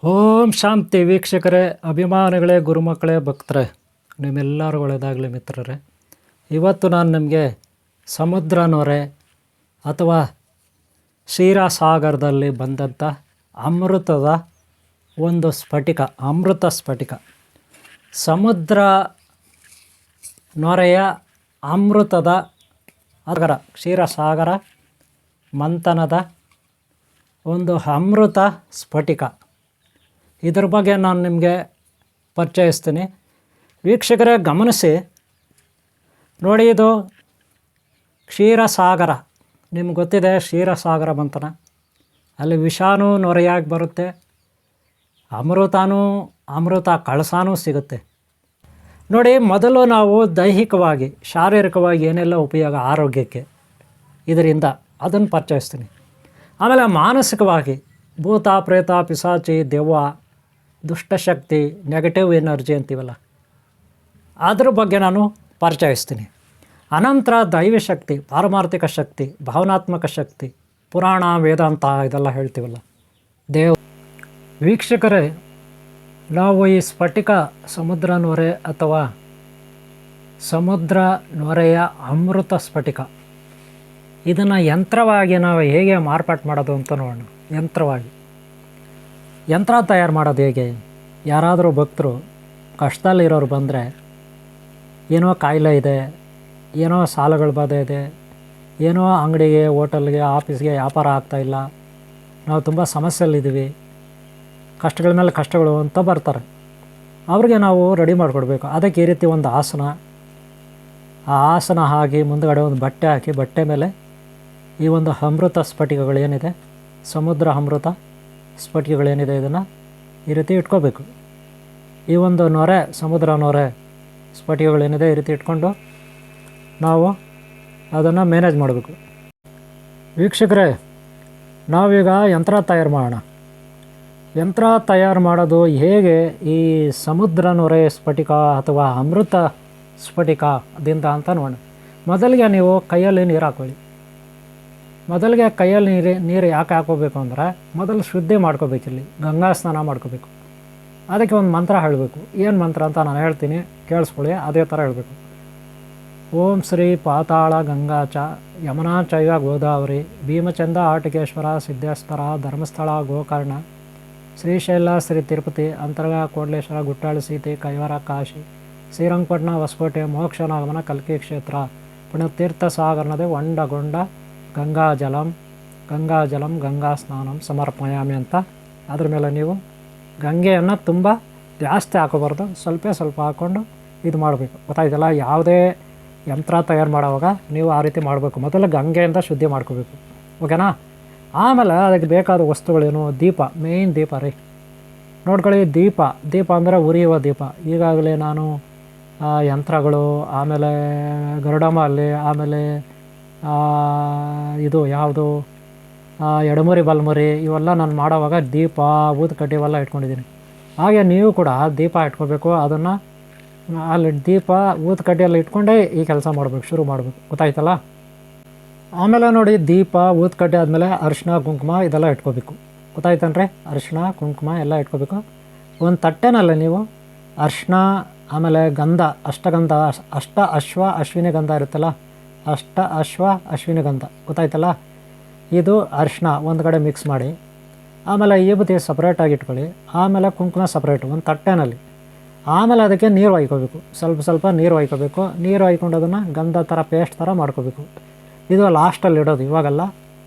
ಓಂ ಶಾಂತಿ ವೀಕ್ಷಕರೇ, ಅಭಿಮಾನಿಗಳೇ, ಗುರುಮಕ್ಕಳೇ, ಭಕ್ತರೇ, ನಿಮ್ಮೆಲ್ಲರೂ ಒಳ್ಳೆಯದಾಗಲಿ ಮಿತ್ರರೇ. ಇವತ್ತು ನಾನು ನಿಮಗೆ ಸಮುದ್ರ ನೊರೆ ಅಥವಾ ಕ್ಷೀರಸಾಗರದಲ್ಲಿ ಬಂದಂಥ ಅಮೃತದ ಒಂದು ಸ್ಫಟಿಕ, ಅಮೃತ ಸ್ಫಟಿಕ, ಸಮುದ್ರ ನೊರೆಯ ಅಮೃತದ ಸಾಗರ, ಕ್ಷೀರಸಾಗರ ಮಂಥನದ ಒಂದು ಅಮೃತ ಸ್ಫಟಿಕ, ಇದ್ರ ಬಗ್ಗೆ ನಾನು ನಿಮಗೆ ಪರಿಚಯಿಸ್ತೀನಿ. ವೀಕ್ಷಕರೇ ಗಮನಿಸಿ ನೋಡಿ, ಇದು ಕ್ಷೀರಸಾಗರ. ನಿಮ್ಗೆ ಗೊತ್ತಿದೆ ಕ್ಷೀರಸಾಗರ ಮಂಥನ, ಅಲ್ಲಿ ವಿಷಾನೂ ನೊರೆಯಾಗಿ ಬರುತ್ತೆ, ಅಮೃತ ಕಳಸಾನೂ ಸಿಗುತ್ತೆ. ನೋಡಿ, ಮೊದಲು ನಾವು ದೈಹಿಕವಾಗಿ ಶಾರೀರಿಕವಾಗಿ ಏನೆಲ್ಲ ಉಪಯೋಗ ಆರೋಗ್ಯಕ್ಕೆ ಇದರಿಂದ ಅದನ್ನು ಪರಿಚಯಿಸ್ತೀನಿ. ಆಮೇಲೆ ಮಾನಸಿಕವಾಗಿ ಭೂತ ಪ್ರೇತ ಪಿಶಾಚಿ ದೆವ್ವ ದುಷ್ಟಶಕ್ತಿ ನೆಗೆಟಿವ್ ಎನರ್ಜಿ ಅಂತೀವಲ್ಲ, ಅದ್ರ ಬಗ್ಗೆ ನಾನು ಪರಿಚಯಿಸ್ತೀನಿ. ಅನಂತರ ದೈವಶಕ್ತಿ, ಪಾರಮಾರ್ಥಿಕ ಶಕ್ತಿ, ಭಾವನಾತ್ಮಕ ಶಕ್ತಿ, ಪುರಾಣ ವೇದಾಂತ ಇದೆಲ್ಲ ಹೇಳ್ತೀವಲ್ಲ ವೀಕ್ಷಕರೇ, ನಾವು ಈ ಸ್ಫಟಿಕ ಸಮುದ್ರ ನೊರೆ ಅಥವಾ ಸಮುದ್ರ ನೊರೆಯ ಅಮೃತ ಸ್ಫಟಿಕ ಇದನ್ನು ಯಂತ್ರವಾಗಿ ನಾವು ಹೇಗೆ ಮಾರ್ಪಾಟು ಮಾಡೋದು ಅಂತ ನೋಡೋಣ. ಯಂತ್ರ ತಯಾರು ಮಾಡೋದು ಹೇಗೆ? ಯಾರಾದರೂ ಭಕ್ತರು ಕಷ್ಟದಲ್ಲಿರೋರು ಬಂದರೆ, ಏನೋ ಕಾಯಿಲೆ ಇದೆ, ಏನೋ ಸಾಲಗಳ ಬಾಧೆ ಇದೆ, ಏನೋ ಅಂಗಡಿಗೆ, ಹೋಟೆಲ್ಗೆ, ಆಫೀಸ್ಗೆ ವ್ಯಾಪಾರ ಆಗ್ತಾಯಿಲ್ಲ, ನಾವು ತುಂಬ ಸಮಸ್ಯೆಯಲ್ಲಿದ್ದೀವಿ, ಕಷ್ಟಗಳ ಮೇಲೆ ಕಷ್ಟಗಳು ಅಂತ ಬರ್ತಾರೆ. ಅವ್ರಿಗೆ ನಾವು ರೆಡಿ ಮಾಡಿಕೊಡ್ಬೇಕು. ಅದಕ್ಕೆ ಈ ರೀತಿ ಒಂದು ಆಸನ, ಆ ಆಸನ ಹಾಕಿ ಮುಂದುಗಡೆ ಒಂದು ಬಟ್ಟೆ ಹಾಕಿ, ಬಟ್ಟೆ ಮೇಲೆ ಈ ಒಂದು ಅಮೃತ ಸ್ಫಟಿಕಗಳೇನಿದೆ, ಸಮುದ್ರ ಅಮೃತ ಸ್ಫಟಿಕಗಳೇನಿದೆ, ಇದನ್ನು ಈ ರೀತಿ ಇಟ್ಕೋಬೇಕು. ಈ ಒಂದು ನೊರೆ, ಸಮುದ್ರ ನೊರೆ ಸ್ಫಟಿಕಗಳೇನಿದೆ ಈ ರೀತಿ ಇಟ್ಕೊಂಡು ನಾವು ಅದನ್ನು ಮ್ಯಾನೇಜ್ ಮಾಡಬೇಕು. ವೀಕ್ಷಕರೇ, ನಾವೀಗ ಯಂತ್ರ ತಯಾರು ಮಾಡೋಣ. ಯಂತ್ರ ತಯಾರು ಮಾಡೋದು ಹೇಗೆ ಈ ಸಮುದ್ರ ನೊರೆ ಸ್ಫಟಿಕ ಅಥವಾ ಅಮೃತ ಸ್ಫಟಿಕದಿಂದ ಅಂತ ನೋಡೋಣ. ಮೊದಲಿಗೆ ನೀವು ಕೈಯಲ್ಲಿ ನೀರು ಹಾಕೊಳ್ಳಿ. ಮೊದಲಿಗೆ ಕೈಯಲ್ಲಿ ನೀರು ಯಾಕೆ ಹಾಕೋಬೇಕು ಅಂದರೆ, ಮೊದಲು ಶುದ್ಧಿ ಮಾಡ್ಕೋಬೇಕಿಲ್ಲಿ, ಗಂಗಾ ಸ್ನಾನ ಮಾಡ್ಕೋಬೇಕು. ಅದಕ್ಕೆ ಒಂದು ಮಂತ್ರ ಹೇಳಬೇಕು. ಏನು ಮಂತ್ರ ಅಂತ ನಾನು ಹೇಳ್ತೀನಿ, ಕೇಳಿಸ್ಕೊಳ್ಳಿ. ಅದೇ ಥರ ಹೇಳಬೇಕು. ಓಂ ಶ್ರೀ ಪಾತಾಳ ಗಂಗಾ ಚ ಯಮುನಾ ಚೈವ ಗೋದಾವರಿ ಭೀಮಚಂದ ಆಟಕೇಶ್ವರ ಸಿದ್ದೇಶ್ವರ ಧರ್ಮಸ್ಥಳ ಗೋಕರ್ಣ ಶ್ರೀಶೈಲ ಶ್ರೀ ತಿರುಪತಿ ಅಂತರ್ಗ ಕೋಡ್ಲೇಶ್ವರ ಗುಟ್ಟಾಳು ಸೀತೆ ಕೈವಾರ ಕಾಶಿ ಶ್ರೀರಂಗಪಟ್ಟಣ ಹೊಸಕೋಟೆ ಮೋಕ್ಷನಾಗಮನ ಕಲ್ಕಿ ಕ್ಷೇತ್ರ ಪುಣ್ಯತೀರ್ಥ ಸಾಗರನದೇ ಒಂಡಗೊಂಡ ಗಂಗಾಜಲಂ ಗಂಗಾ ಸ್ನಾನಂ ಸಮರ್ಪಯಾಮಿ ಅಂತ ಅದ್ರ ಮೇಲೆ ನೀವು ಗಂಗೆಯನ್ನು ತುಂಬ ಜಾಸ್ತಿ ಹಾಕೋಬಾರ್ದು, ಸ್ವಲ್ಪ ಹಾಕ್ಕೊಂಡು ಇದು ಮಾಡಬೇಕು. ಗೊತ್ತಾಯ್ತಲ್ಲ? ಯಾವುದೇ ಯಂತ್ರ ತಯಾರು ಮಾಡೋವಾಗ ನೀವು ಆ ರೀತಿ ಮಾಡಬೇಕು. ಮೊದಲು ಗಂಗೆಯಿಂದ ಶುದ್ಧಿ ಮಾಡ್ಕೋಬೇಕು, ಓಕೆನಾ? ಆಮೇಲೆ ಅದಕ್ಕೆ ಬೇಕಾದ ವಸ್ತುಗಳೇನು? ದೀಪ, ಮೇಯ್ನ್ ದೀಪ ರೀ. ನೋಡ್ಕೊಳ್ಳಿ, ದೀಪ ಅಂದರೆ ಉರಿಯುವ ದೀಪ. ಈಗಾಗಲೇ ನಾನು ಯಂತ್ರಗಳು, ಆಮೇಲೆ ಗರುಡಮಾಲೆ, ಆಮೇಲೆ ಇದು ಯಾವುದು ಎಡಮುರಿ ಬಲಮುರಿ, ಇವೆಲ್ಲ ನಾನು ಮಾಡೋವಾಗ ದೀಪ ಊದುಕಡ್ಡಿ ಇವೆಲ್ಲ ಇಟ್ಕೊಂಡಿದ್ದೀನಿ. ಹಾಗೆ ನೀವು ಕೂಡ ದೀಪ ಇಟ್ಕೋಬೇಕು. ಅದನ್ನು ಅಲ್ಲಿ ದೀಪ ಊದುಕಡ್ಡಿಯೆಲ್ಲ ಇಟ್ಕೊಂಡೇ ಈ ಕೆಲಸ ಮಾಡಬೇಕು, ಶುರು ಮಾಡಬೇಕು. ಗೊತ್ತಾಯ್ತಲ್ಲ? ಆಮೇಲೆ ನೋಡಿ, ದೀಪ ಊದುಕಡ್ಡಿ ಆದಮೇಲೆ ಅರಿಶಿನ ಕುಂಕುಮ ಇದೆಲ್ಲ ಇಟ್ಕೋಬೇಕು. ಗೊತ್ತಾಯ್ತನ್ರಿ? ಅರಿಶಿನ ಕುಂಕುಮ ಎಲ್ಲ ಇಟ್ಕೋಬೇಕು. ಒಂದು ತಟ್ಟೆನಲ್ಲಿ ನೀವು ಅರಿಶಿನ, ಆಮೇಲೆ ಗಂಧ, ಅಷ್ಟಗಂಧ, ಅಶ್ವಿನಿ ಗಂಧ ಇರುತ್ತಲ್ಲ, ಅಶ್ವಿನಿ ಗಂಧ, ಗೊತ್ತಾಯ್ತಲ್ಲ? ಇದು ಅರಿಶಿನ ಒಂದು ಕಡೆ ಮಿಕ್ಸ್ ಮಾಡಿ, ಆಮೇಲೆ ವಿಭೂತಿ ಸಪ್ರೇಟಾಗಿ ಇಟ್ಕೊಳ್ಳಿ, ಆಮೇಲೆ ಕುಂಕುಮ ಸಪ್ರೇಟು ಒಂದು ತಟ್ಟೆನಲ್ಲಿ. ಆಮೇಲೆ ಅದಕ್ಕೆ ನೀರು ಒಯ್ಕೋಬೇಕು, ಸ್ವಲ್ಪ ನೀರು ಒಯ್ಕೋಬೇಕು. ನೀರು ಒಯ್ಕೊಂಡು ಅದನ್ನು ಗಂಧ ಥರ ಪೇಸ್ಟ್ ಥರ ಮಾಡ್ಕೋಬೇಕು. ಇದು ಲಾಸ್ಟಲ್ಲಿ ಇಡೋದು, ಇವಾಗಲ್ಲ.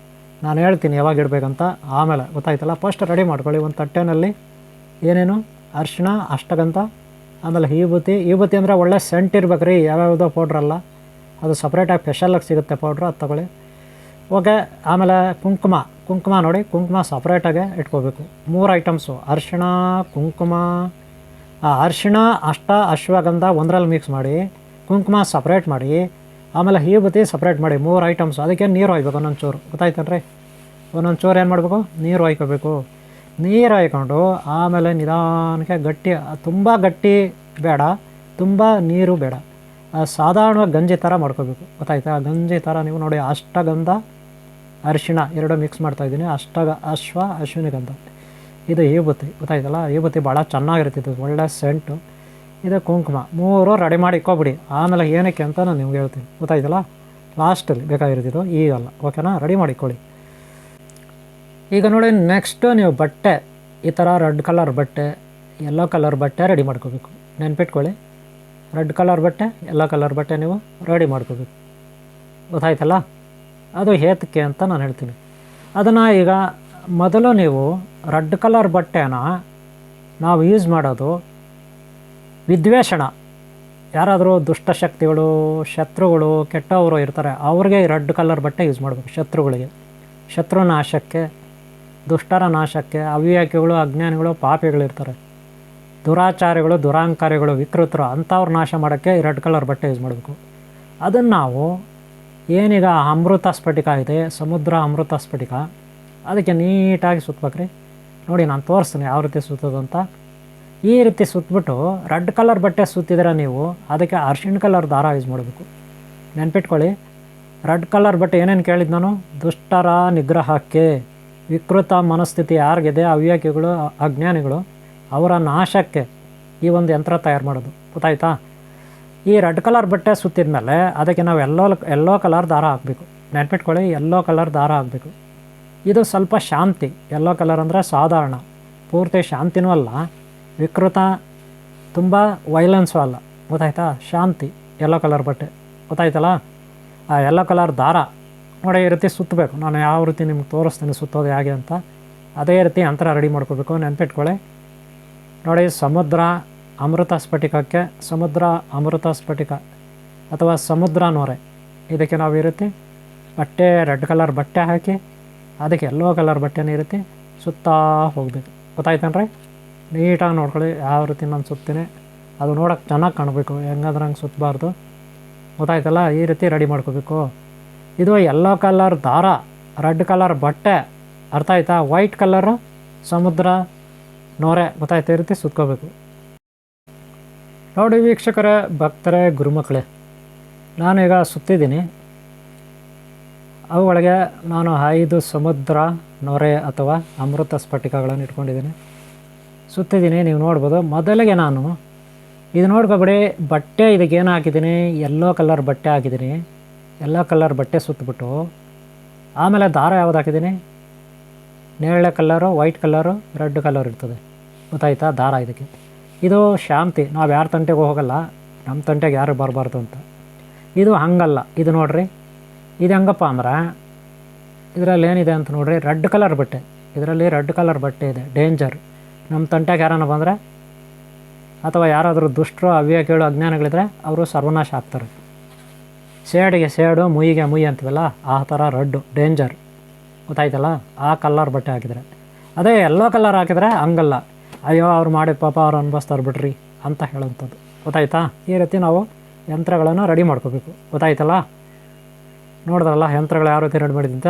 ನಾನು ಹೇಳ್ತೀನಿ ಯಾವಾಗ ಇಡಬೇಕಂತ. ಆಮೇಲೆ ಗೊತ್ತಾಯ್ತಲ್ಲ? ಫಸ್ಟ್ ರೆಡಿ ಮಾಡ್ಕೊಳ್ಳಿ. ಒಂದು ತಟ್ಟೆನಲ್ಲಿ ಏನೇನು ಅರಿಶಿನ, ಅಷ್ಟಗಂಧ, ಆಮೇಲೆ ವಿಭೂತಿ ಅಂದರೆ ಒಳ್ಳೆ ಸೆಂಟ್ ಇರ್ಬೇಕು ರೀ, ಯಾವ್ಯಾವುದೋ ಪೌಡ್ರಲ್ಲ, ಅದು ಸಪ್ರೇಟಾಗಿ ಸ್ಪೆಷಲಾಗಿ ಸಿಗುತ್ತೆ ಪೌಡ್ರು, ಅದು ತಗೊಳ್ಳಿ, ಓಕೆ. ಆಮೇಲೆ ಕುಂಕುಮ ನೋಡಿ, ಕುಂಕುಮ ಸಪ್ರೇಟಾಗೆ ಇಟ್ಕೋಬೇಕು. 3 ಐಟಮ್ಸು, ಅರಿಶಿಣ, ಕುಂಕುಮ, ಅರಿಶಿಣ, ಅಶ್ವಗಂಧ ಒಂದರಲ್ಲಿ ಮಿಕ್ಸ್ ಮಾಡಿ, ಕುಂಕುಮ ಸಪ್ರೇಟ್ ಮಾಡಿ, ಆಮೇಲೆ ವಿಭೂತಿ ಸಪ್ರೇಟ್ ಮಾಡಿ. 3 ಐಟಮ್ಸು. ಅದಕ್ಕೆ ನೀರು ಒಯ್ಬೇಕು ಒಂದೊಂದು ಚೂರು. ಗೊತ್ತಾಯ್ತನ್ರಿ? ಒಂದೊಂದು ಚೂರು ಏನು ಮಾಡಬೇಕು? ನೀರು ಒಯ್ಕೋಬೇಕು. ನೀರು ಹಾಯ್ಕೊಂಡು ಆಮೇಲೆ ನಿಧಾನಕ್ಕೆ ಗಟ್ಟಿ, ತುಂಬ ಗಟ್ಟಿ ಬೇಡ, ತುಂಬ ನೀರು ಬೇಡ, ಸಾಧಾರಣವಾಗಿ ಗಂಜಿ ಥರ ಮಾಡ್ಕೋಬೇಕು. ಗೊತ್ತಾಯ್ತಾ? ಗಂಜಿ ಥರ ನೀವು ನೋಡಿ, ಅಷ್ಟಗಂಧ ಅರಿಶಿಣ ಎರಡು ಮಿಕ್ಸ್ ಮಾಡ್ತಾಯಿದ್ದೀನಿ. ಅಶ್ವಿನಿ ಗಂಧ ಇದು ವಿಭೂತಿ ಗೊತ್ತಾಯ್ತಲ್ಲ. ವಿಭೂತಿ ಭಾಳ ಚೆನ್ನಾಗಿರ್ತಿತ್ತು, ಒಳ್ಳೆ ಸೆಂಟು. ಇದು ಕುಂಕುಮ. 3 ರೆಡಿ ಮಾಡಿ ಇಕ್ಕೊಬಿಡಿ. ಆಮೇಲೆ ಏನಕ್ಕೆ ಅಂತ ನಾನು ನಿಮ್ಗೆ ಹೇಳ್ತೀನಿ ಗೊತ್ತಾಯ್ತಲ್ಲ. ಲಾಸ್ಟಲ್ಲಿ ಬೇಕಾಗಿರ್ತಿದ್ದು ಈಗಲ್ಲ. ಓಕೆನಾ, ರೆಡಿ ಮಾಡಿಕೊಳ್ಳಿ. ಈಗ ನೋಡಿ, ನೆಕ್ಸ್ಟು ನೀವು ಬಟ್ಟೆ ಈ ಥರ ರೆಡ್ ಕಲರ್ ಬಟ್ಟೆ, ಯೆಲ್ಲೋ ಕಲರ್ ಬಟ್ಟೆ ರೆಡಿ ಮಾಡ್ಕೋಬೇಕು. ನೆನ್ಪಿಟ್ಕೊಳ್ಳಿ, ರೆಡ್ ಕಲರ್ ಬಟ್ಟೆ, ಯೆಲ್ಲೋ ಕಲರ್ ಬಟ್ಟೆ ನೀವು ರೆಡಿ ಮಾಡ್ಕೋಬೇಕು. ಗೊತ್ತಾಯ್ತಲ್ಲ. ಅದು ಹೇತಕ್ಕೆ ಅಂತ ನಾನು ಹೇಳ್ತೀನಿ. ಅದನ್ನು ಈಗ ಮೊದಲು ನೀವು ರೆಡ್ ಕಲರ್ ಬಟ್ಟೆನ ನಾವು ಯೂಸ್ ಮಾಡೋದು ವಿದ್ವೇಷಣ, ಯಾರಾದರೂ ದುಷ್ಟಶಕ್ತಿಗಳು, ಶತ್ರುಗಳು, ಕೆಟ್ಟವರು ಇರ್ತಾರೆ, ಅವ್ರಿಗೆ ರೆಡ್ ಕಲರ್ ಬಟ್ಟೆ ಯೂಸ್ ಮಾಡಬೇಕು. ಶತ್ರುಗಳಿಗೆ, ಶತ್ರು ನಾಶಕ್ಕೆ, ದುಷ್ಟರ ನಾಶಕ್ಕೆ, ಅವ್ಯಾಕಿಗಳು, ಅಜ್ಞಾನಿಗಳು, ಪಾಪಿಗಳಿರ್ತಾರೆ, ದುರಾಚಾರಿಗಳು, ದುರಾಂಕಾರಿಗಳು, ವಿಕೃತರು, ಅಂಥವ್ರು ನಾಶ ಮಾಡೋಕ್ಕೆ ಈ ರೆಡ್ ಕಲರ್ ಬಟ್ಟೆ ಯೂಸ್ ಮಾಡಬೇಕು. ಅದನ್ನು ನಾವು ಏನೀಗ ಅಮೃತ ಸ್ಫಟಿಕ ಇದೆ, ಸಮುದ್ರ ಅಮೃತ ಸ್ಫಟಿಕ, ಅದಕ್ಕೆ ನೀಟಾಗಿ ಸುತ್ತಬೇಕ್ರಿ. ನೋಡಿ, ನಾನು ತೋರಿಸ್ತೀನಿ ಯಾವ ರೀತಿ ಸುತ್ತೋದಂತ. ಈ ರೀತಿ ಸುತ್ತಬಿಟ್ಟು ರೆಡ್ ಕಲರ್ ಬಟ್ಟೆ ಸುತ್ತಿದ್ರೆ ನೀವು ಅದಕ್ಕೆ ಅರ್ಶಿಣ ಕಲರ್ ದಾರ ಯೂಸ್ ಮಾಡಬೇಕು. ನೆನ್ಪಿಟ್ಕೊಳ್ಳಿ, ರೆಡ್ ಕಲರ್ ಬಟ್ಟೆ ಏನೇನು ಕೇಳಿದ್ದು ನಾನು, ದುಷ್ಟರ ನಿಗ್ರಹಕ್ಕೆ, ವಿಕೃತ ಮನಸ್ಥಿತಿ ಯಾರಿಗಿದೆ, ಅವ್ಯಾಕಿಗಳು, ಅಜ್ಞಾನಿಗಳು, ಅವರ ನಾಶಕ್ಕೆ ಈ ಒಂದು ಯಂತ್ರ ತಯಾರು ಮಾಡೋದು. ಗೊತ್ತಾಯ್ತಾ. ಈ ರೆಡ್ ಕಲರ್ ಬಟ್ಟೆ ಸುತ್ತಿದ ಮೇಲೆ ಅದಕ್ಕೆ ನಾವು ಯೆಲ್ಲೋ ಕಲರ್ ದಾರ ಹಾಕಬೇಕು. ನೆನ್ಪಿಟ್ಕೊಳ್ಳಿ, ಯೆಲ್ಲೋ ಕಲರ್ ದಾರ ಹಾಕಬೇಕು. ಇದು ಸ್ವಲ್ಪ ಶಾಂತಿ. ಯೆಲ್ಲೋ ಕಲರ್ ಅಂದರೆ ಸಾಧಾರಣ, ಪೂರ್ತಿ ಶಾಂತಿನೂ ಅಲ್ಲ, ವಿಕೃತ, ತುಂಬ ವೈಲೆನ್ಸು ಅಲ್ಲ. ಗೊತ್ತಾಯ್ತಾ, ಶಾಂತಿ ಯೆಲ್ಲೋ ಕಲರ್ ಬಟ್ಟೆ. ಗೊತ್ತಾಯ್ತಲ್ಲ. ಆ ಯೆಲ್ಲೋ ಕಲರ್ ದಾರ ನೋಡಿ ಈ ರೀತಿ ಸುತ್ತಬೇಕು. ನಾನು ಯಾವ ರೀತಿ ನಿಮ್ಗೆ ತೋರಿಸ್ತೀನಿ ಸುತ್ತೋದು ಹೇಗೆ ಅಂತ. ಅದೇ ರೀತಿ ಯಂತ್ರ ರೆಡಿ ಮಾಡ್ಕೋಬೇಕು. ನೆನ್ಪಿಟ್ಕೊಳ್ಳಿ. ನೋಡಿ, ಸಮುದ್ರ ಅಮೃತ ಸ್ಫಟಿಕಕ್ಕೆ ಸಮುದ್ರ ಅಮೃತ ಸ್ಫಟಿಕ ಅಥವಾ ಸಮುದ್ರ ನೋರೆ, ಇದಕ್ಕೆ ನಾವು ಈ ರೀತಿ ಬಟ್ಟೆ, ರೆಡ್ ಕಲರ್ ಬಟ್ಟೆ ಹಾಕಿ ಅದಕ್ಕೆ ಯೆಲ್ಲೋ ಕಲರ್ ಬಟ್ಟೆನ ಈ ರೀತಿ ಸುತ್ತಾ ಹೋಗಬೇಕು. ಗೊತ್ತಾಯ್ತೇನ್ರಿ. ನೀಟಾಗಿ ನೋಡ್ಕೊಳ್ಳಿ ಯಾವ ರೀತಿ ನಾನು ಸುತ್ತೀನಿ. ಅದು ನೋಡೋಕೆ ಚೆನ್ನಾಗಿ ಕಾಣಬೇಕು, ಹೆಂಗಾದ್ರೆ ಹಂಗೆ ಸುತ್ತಬಾರ್ದು. ಗೊತ್ತಾಯ್ತಲ್ಲ. ಈ ರೀತಿ ರೆಡಿ ಮಾಡ್ಕೋಬೇಕು. ಇದು ಯೆಲ್ಲೋ ಕಲರ್ ದಾರ, ರೆಡ್ ಕಲರ್ ಬಟ್ಟೆ, ಅರ್ಥ ಆಯ್ತಾ. ವೈಟ್ ಕಲರು ಸಮುದ್ರ ನೋರೆ. ಗೊತ್ತಾಯ್ತು, ಈ ರೀತಿ ಸುತ್ಕೋಬೇಕು. ನೋಡಿ ವೀಕ್ಷಕರೇ, ಭಕ್ತರೇ, ಗುರುಮಕ್ಕಳೇ, ನಾನೀಗ ಸುತ್ತಿದ್ದೀನಿ. ಅವುಗಳಿಗೆ ನಾನು 5 ಸಮುದ್ರ ನೊರೆ ಅಥವಾ ಅಮೃತ ಸ್ಫಟಿಕಗಳನ್ನು ಇಟ್ಕೊಂಡಿದ್ದೀನಿ, ಸುತ್ತಿದ್ದೀನಿ. ನೀವು ನೋಡ್ಬೋದು. ಮೊದಲಿಗೆ ನಾನು ಇದು ನೋಡ್ಕೊಬಿಡಿ, ಬಟ್ಟೆ ಇದಕ್ಕೇನು ಹಾಕಿದ್ದೀನಿ, ಯೆಲ್ಲೋ ಕಲರ್ ಬಟ್ಟೆ ಹಾಕಿದ್ದೀನಿ. ಯೆಲ್ಲೋ ಕಲರ್ ಬಟ್ಟೆ ಸುತ್ತಬಿಟ್ಟು ಆಮೇಲೆ ದಾರ ಯಾವ್ದು ಹಾಕಿದ್ದೀನಿ, ನೇರಳೆ colour, white colour, red colour ಇರ್ತದೆ. ಗೊತ್ತಾಯ್ತಾ. ದಾರ ಇದಕ್ಕೆ. ಇದು ಶಾಂತಿ. ನಾವು ಯಾರ ತಂಟೆಗೂ ಹೋಗಲ್ಲ, ನಮ್ಮ ತಂಟೆಗೆ ಯಾರು ಬರಬಾರ್ದು ಅಂತ. ಇದು ಹಂಗಲ್ಲ. ಇದು ನೋಡಿರಿ, ಇದು ಹೆಂಗಪ್ಪ ಅಂದ್ರೆ ಇದರಲ್ಲಿ ಏನಿದೆ ಅಂತ ನೋಡಿರಿ, ರೆಡ್ ಕಲರ್ ಬಟ್ಟೆ. ಇದರಲ್ಲಿ ರೆಡ್ ಕಲರ್ ಬಟ್ಟೆ ಇದೆ, ಡೇಂಜರ್. ನಮ್ಮ ತಂಟೆಗೆ ಯಾರನ್ನ ಬಂದರೆ ಅಥವಾ ಯಾರಾದರೂ ದುಷ್ಟರು, ಅವ್ಯಾಕಿಗಳು, ಅಜ್ಞಾನಿಗಳಿದ್ರೆ ಅವರು ಸರ್ವನಾಶ ಆಗ್ತಾರೆ. ಸೇಡಿಗೆ ಸೇಡು, ಮುಯಿಗೆ ಮುಯಿ ಅಂತೀವಲ್ಲ, ಆ ಥರ ರೆಡ್ಡು ಡೇಂಜರ್. ಗೊತ್ತಾಯ್ತಲ್ಲ. ಆ ಕಲರ್ ಬಟ್ಟೆ ಹಾಕಿದರೆ. ಅದೇ ಯೆಲ್ಲೋ ಕಲರ್ ಹಾಕಿದರೆ ಹಂಗಲ್ಲ, ಅಯ್ಯೋ ಅವ್ರು ಮಾಡಿದ ಪಾಪ ಅವ್ರು ಅನ್ಭವಿಸ್ತಾರೆ ಬಿಡ್ರಿ ಅಂತ ಹೇಳೋಂಥದ್ದು. ಗೊತ್ತಾಯ್ತಾ. ಈ ರೀತಿ ನಾವು ಯಂತ್ರಗಳನ್ನು ರೆಡಿ ಮಾಡ್ಕೋಬೇಕು. ಗೊತ್ತಾಯ್ತಲ್ಲ. ನೋಡಿದ್ರಲ್ಲ ಯಂತ್ರಗಳು ಯಾವ ರೀತಿ ರೆಡಿ ಮಾಡಿದ್ದಂತ.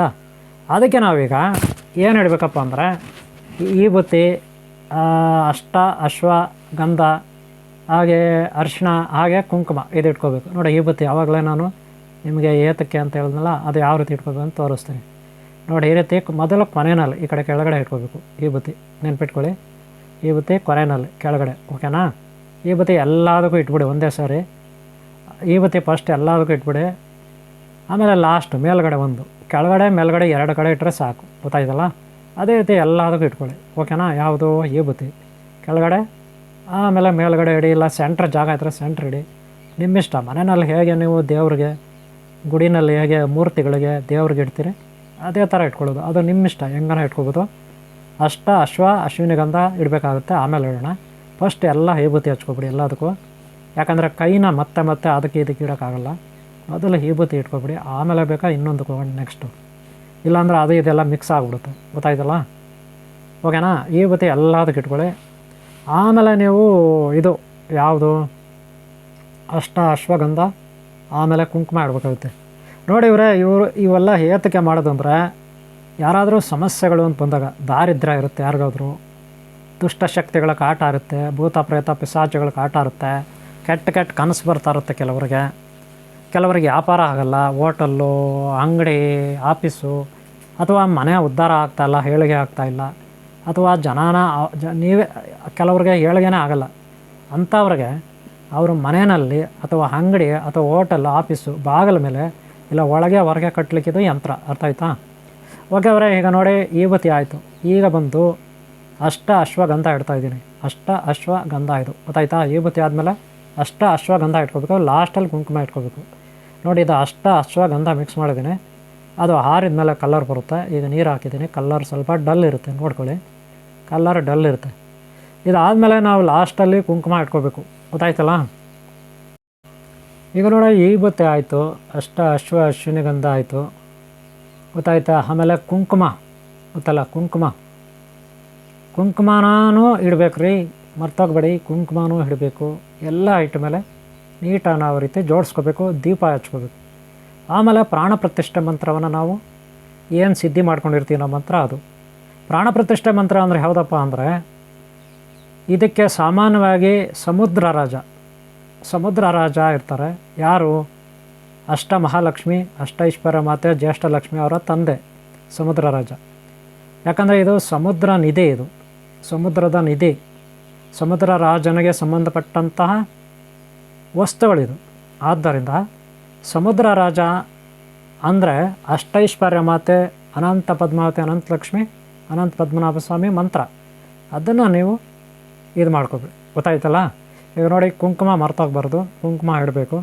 ಅದಕ್ಕೆ ನಾವೀಗ ಏನು ಹೇಳಬೇಕಪ್ಪ ಅಂದರೆ, ಈ ಬುತ್ತಿ, ಅಶ್ವಗಂಧ, ಹಾಗೆ ಅರಿಶಿಣ, ಹಾಗೆ ಕುಂಕುಮ ಇದು ಇಟ್ಕೋಬೇಕು. ನೋಡಿ, ಈ ಬುತ್ತಿ ಆವಾಗಲೇ ನಾನು ನಿಮಗೆ ಏತಕ್ಕೆ ಅಂತ ಹೇಳಿದ್ನಲ್ಲ, ಅದು ಯಾವ ರೀತಿ ಇಟ್ಕೋಬೇಕು ಅಂತ ತೋರಿಸ್ತೀನಿ. ನೋಡಿ, ಈ ರೀತಿ ಮೊದಲು ಕೊನೆಯಲ್ಲಿ ಈ ಕಡೆ ಕೆಳಗಡೆ ಇಟ್ಕೋಬೇಕು ಈ ಬುತ್ತಿ. ನೆನ್ಪಿಟ್ಕೊಳ್ಳಿ, ಈ ಬುತ್ತಿ ಕೊನೆಯಲ್ಲಿ ಕೆಳಗಡೆ. ಓಕೆನಾ. ಈ ಬುತ್ತಿ ಎಲ್ಲದಕ್ಕೂ ಇಟ್ಬಿಡಿ ಒಂದೇ ಸಾರಿ. ಈ ಬುತ್ತಿ ಫಸ್ಟ್ ಎಲ್ಲದಕ್ಕೂ ಇಟ್ಬಿಡಿ. ಆಮೇಲೆ ಲಾಸ್ಟ್ ಮೇಲ್ಗಡೆ ಒಂದು, ಕೆಳಗಡೆ ಮೇಲ್ಗಡೆ 2 ಕಡೆ ಇಟ್ಟರೆ ಸಾಕು. ಗೊತ್ತಾಯ್ತಲ್ಲ. ಅದೇ ರೀತಿ ಎಲ್ಲದಕ್ಕೂ ಇಟ್ಕೊಳ್ಳಿ. ಓಕೆನಾ. ಯಾವುದು, ಈ ಬುತ್ತಿ ಕೆಳಗಡೆ, ಆಮೇಲೆ ಮೇಲ್ಗಡೆ ಇಡಿ, ಇಲ್ಲ ಸೆಂಟ್ರ್ ಜಾಗ ಇದ್ದರೆ ಸೆಂಟ್ರ್ ಇಡಿ, ನಿಮ್ಮಿಷ್ಟ. ಮನೆಯಲ್ಲಿ ಹೇಗೆ ನೀವು ದೇವ್ರಿಗೆ, ಗುಡಿನಲ್ಲಿ ಹೇಗೆ ಮೂರ್ತಿಗಳಿಗೆ ದೇವ್ರಿಗೆ ಇಡ್ತೀರಿ ಅದೇ ಥರ ಇಟ್ಕೊಳ್ಳೋದು. ಅದು ನಿಮ್ಮಿಷ್ಟ, ಹೆಂಗನ ಇಟ್ಕೋಬೋದು. ಅಶ್ವಿನಿ ಗಂಧ ಇಡಬೇಕಾಗುತ್ತೆ, ಆಮೇಲೆ ಇಡೋಣ. ಫಸ್ಟ್ ಎಲ್ಲ ವಿಭೂತಿ ಹಚ್ಕೊಬಿಡಿ ಎಲ್ಲದಕ್ಕೂ. ಯಾಕಂದರೆ ಕೈನ ಮತ್ತೆ ಅದಕ್ಕೆ ಇದಕ್ಕೆ ಇಡೋಕ್ಕಾಗಲ್ಲ. ಮೊದಲು ವಿಭೂತಿ ಇಟ್ಕೊಬಿಡಿ, ಆಮೇಲೆ ಬೇಕಾ ಇನ್ನೊಂದಕ್ಕೆ ಹೋಗೋಣ ನೆಕ್ಸ್ಟು. ಇಲ್ಲಾಂದ್ರೆ ಅದು ಇದೆಲ್ಲ ಮಿಕ್ಸ್ ಆಗಿಬಿಡುತ್ತೆ. ಗೊತ್ತಾಯ್ತಲ್ಲ. ಓಕೆನಾ. ವಿಭೂತಿ ಎಲ್ಲದಕ್ಕೆ ಇಟ್ಕೊಳ್ಳಿ. ಆಮೇಲೆ ನೀವು ಇದು ಯಾವುದು, ಅಶ್ವಗಂಧ, ಆಮೇಲೆ ಕುಂಕುಮ ಇಡಬೇಕಾಗುತ್ತೆ. ನೋಡಿ ಇವೆಲ್ಲ ಏತಕ್ಕೆ ಮಾಡೋದು ಅಂದರೆ, ಯಾರಾದರೂ ಸಮಸ್ಯೆಗಳು ಅಂತ ಬಂದಾಗ, ದಾರಿದ್ರ್ಯ ಇರುತ್ತೆ ಯಾರಿಗಾದ್ರೂ, ದುಷ್ಟಶಕ್ತಿಗಳ ಕಾಟ ಇರುತ್ತೆ, ಭೂತ ಪ್ರೇತ ಪಿಶಾಚಿಗಳ ಕಾಟ ಇರುತ್ತೆ, ಕೆಟ್ಟ ಕನಸು ಬರ್ತಾ ಇರುತ್ತೆ ಕೆಲವರಿಗೆ ವ್ಯಾಪಾರ ಆಗಲ್ಲ, ಹೋಟೆಲ್ಲು, ಅಂಗಡಿ, ಆಫೀಸು ಅಥವಾ ಮನೆ ಉದ್ಧಾರ ಆಗ್ತಾಯಿಲ್ಲ, ಏಳಿಗೆ ಆಗ್ತಾಯಿಲ್ಲ, ಅಥವಾ ನೀವೇ ಕೆಲವ್ರಿಗೆ ಹೇಳ್ಗೇ ಆಗಲ್ಲ ಅಂಥವ್ರಿಗೆ ಅವರು ಮನೆಯಲ್ಲಿ ಅಥವಾ ಅಂಗಡಿ ಅಥವಾ ಹೋಟೆಲ್ ಆಫೀಸು ಬಾಗಿಲ ಮೇಲೆ ಇಲ್ಲ ಒಳಗೆ ಹೊರಗೆ ಕಟ್ಟಲಿಕ್ಕಿದು ಯಂತ್ರ, ಅರ್ಥ ಆಯ್ತಾ? ಓಕೆ ಅವರೇ, ಈಗ ನೋಡಿ ಇವತ್ತಿ ಆಯಿತು. ಈಗ ಬಂದು ಅಶ್ವಗಂಧ ಇಡ್ತಾಯಿದ್ದೀನಿ. ಅಶ್ವಗಂಧ ಇದು ಗೊತ್ತಾಯ್ತಾ? ಇವತ್ತಿ ಆದಮೇಲೆ ಅಶ್ವಗಂಧ ಇಟ್ಕೋಬೇಕು, ಲಾಸ್ಟಲ್ಲಿ ಕುಂಕುಮ ಇಟ್ಕೋಬೇಕು. ನೋಡಿ ಇದು ಅಶ್ವಗಂಧ ಮಿಕ್ಸ್ ಮಾಡಿದ್ದೀನಿ. ಅದು ಆರಿದ ಮೇಲೆ ಕಲರ್ ಬರುತ್ತೆ. ಈಗ ನೀರು ಹಾಕಿದ್ದೀನಿ, ಕಲರ್ ಸ್ವಲ್ಪ ಡಲ್ ಇರುತ್ತೆ, ನೋಡ್ಕೊಳ್ಳಿ, ಕಲರ್ ಡಲ್ ಇರುತ್ತೆ. ಇದಾದಮೇಲೆ ನಾವು ಲಾಸ್ಟಲ್ಲಿ ಕುಂಕುಮ ಇಟ್ಕೋಬೇಕು, ಗೊತ್ತಾಯ್ತಲ್ಲ? ಈಗ ನೋಡಿ ಇವತ್ತೇ ಆಯಿತು, ಅಶ್ವಿನಿ ಗಂಧ ಆಯಿತು, ಗೊತ್ತಾಯ್ತಾ? ಆಮೇಲೆ ಕುಂಕುಮ ಗೊತ್ತಲ್ಲ, ಕುಂಕುಮನೂ ಇಡಬೇಕು ರೀ, ಮರ್ತೋಗ್ಬೇಡಿ, ಕುಂಕುಮನೂ ಇಡಬೇಕು. ಎಲ್ಲ ಇಟ್ಟ ಮೇಲೆ ನೀಟಾಗಿ ನಾವು ರೀತಿ ಜೋಡಿಸ್ಕೋಬೇಕು, ದೀಪ ಹಚ್ಕೋಬೇಕು. ಆಮೇಲೆ ಪ್ರಾಣ ಪ್ರತಿಷ್ಠೆ ಮಂತ್ರವನ್ನು ನಾವು ಏನು ಸಿದ್ಧಿ ಮಾಡ್ಕೊಂಡಿರ್ತೀವಿ ನಮ್ಮ ಮಂತ್ರ, ಅದು ಪ್ರಾಣ ಪ್ರತಿಷ್ಠೆ ಮಂತ್ರ ಅಂದರೆ ಯಾವುದಪ್ಪ ಅಂದರೆ, ಇದಕ್ಕೆ ಸಾಮಾನ್ಯವಾಗಿ ಸಮುದ್ರ ರಾಜ ಇರ್ತಾರೆ. ಯಾರು? ಮಹಾಲಕ್ಷ್ಮಿ, ಅಷ್ಟೈಶ್ವರ್ಯ ಮಾತೆ, ಜ್ಯೇಷ್ಠ ಲಕ್ಷ್ಮಿ ಅವರ ತಂದೆ ಸಮುದ್ರ ರಾಜ. ಯಾಕಂದರೆ ಇದು ಸಮುದ್ರ ನಿಧಿ, ಇದು ಸಮುದ್ರದ ನಿಧಿ, ಸಮುದ್ರ ರಾಜನಿಗೆ ಸಂಬಂಧಪಟ್ಟಂತಹ ವಸ್ತುಗಳಿದು. ಆದ್ದರಿಂದ ಸಮುದ್ರ ರಾಜ ಅಂದರೆ ಅಷ್ಟೈಶ್ವರ್ಯ ಮಾತೆ, ಅನಂತ ಪದ್ಮಾವತಿ, ಅನಂತ ಲಕ್ಷ್ಮಿ, ಅನಂತ ಪದ್ಮನಾಭ ಸ್ವಾಮಿ ಮಂತ್ರ, ಅದನ್ನು ನೀವು ಇದು ಮಾಡ್ಕೋಬೇಕು, ಗೊತ್ತಾಯ್ತಲ್ಲ? ಈಗ ನೋಡಿ ಕುಂಕುಮ ಮರ್ತೋಗ್ಬಾರ್ದು, ಕುಂಕುಮ ಇಡಬೇಕು.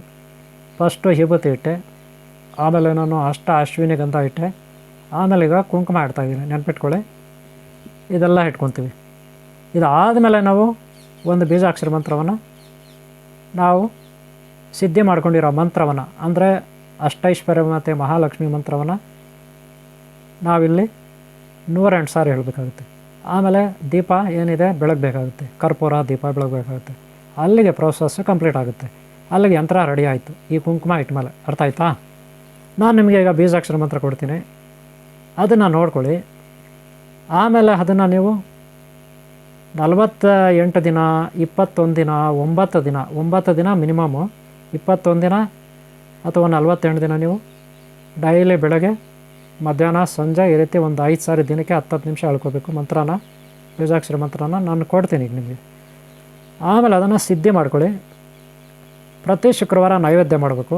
ಫಸ್ಟು ವಿಭೂತಿ ಇಟ್ಟೆ, ಆಮೇಲೆ ನಾನು ಅಶ್ವಿನಿ ಗಂಧ ಇಟ್ಟೆ, ಆಮೇಲೆ ಈಗ ಕುಂಕುಮ ಇಡ್ತಾಯಿದ್ದೀನಿ, ನೆನ್ಪಿಟ್ಕೊಳ್ಳಿ. ಇದೆಲ್ಲ ಇಟ್ಕೊತೀವಿ. ಇದಾದಮೇಲೆ ನಾವು ಒಂದು ಬೀಜಾಕ್ಷರ ಮಂತ್ರವನ್ನು ನಾವು ಸಿದ್ಧಿ ಮಾಡ್ಕೊಂಡಿರೋ ಮಂತ್ರವನ್ನು ಅಂದರೆ ಅಷ್ಟೈಶ್ವರ್ಯ ಮತ್ತು ಮಹಾಲಕ್ಷ್ಮಿ ಮಂತ್ರವನ್ನು ನಾವಿಲ್ಲಿ 108 ಸಾರಿ ಹೇಳಬೇಕಾಗುತ್ತೆ. ಆಮೇಲೆ ದೀಪ ಏನಿದೆ ಬೆಳಗಬೇಕಾಗುತ್ತೆ, ಕರ್ಪೂರ ದೀಪ ಬೆಳಗಬೇಕಾಗುತ್ತೆ. ಅಲ್ಲಿಗೆ ಪ್ರೋಸೆಸ್ಸು ಕಂಪ್ಲೀಟ್ ಆಗುತ್ತೆ. ಅಲ್ಲಿಗೆ ಯಂತ್ರ ರೆಡಿ ಆಯಿತು ಈ ಕುಂಕುಮ ಇಟ್ಟ ಮೇಲೆ, ಅರ್ಥ ಆಯ್ತಾ? ನಾನು ನಿಮಗೆ ಈಗ ಬೀಜಾಕ್ಷರ ಮಂತ್ರ ಕೊಡ್ತೀನಿ, ಅದನ್ನು ನೋಡ್ಕೊಳ್ಳಿ. ಆಮೇಲೆ ಅದನ್ನು ನೀವು 48 ದಿನ, 21 ದಿನ, 9 ದಿನ ಮಿನಿಮಮ್ಮು, 21 ದಿನ ಅಥವಾ 48 ದಿನ ನೀವು ಡೈಲಿ ಬೆಳಗ್ಗೆ, ಮಧ್ಯಾಹ್ನ, ಸಂಜೆ ಈ ರೀತಿ ಒಂದು 5 ಸಾರಿ ದಿನಕ್ಕೆ 10 ನಿಮಿಷ ಹೇಳ್ಕೋಬೇಕು ಮಂತ್ರನ, ಬೀಜಾಕ್ಷರ ಮಂತ್ರನ ನಾನು ಕೊಡ್ತೀನಿ ಈಗ ನಿಮಗೆ. ಆಮೇಲೆ ಅದನ್ನು ಸಿದ್ಧಿ ಮಾಡ್ಕೊಳ್ಳಿ. ಪ್ರತಿ ಶುಕ್ರವಾರ ನೈವೇದ್ಯ ಮಾಡಬೇಕು,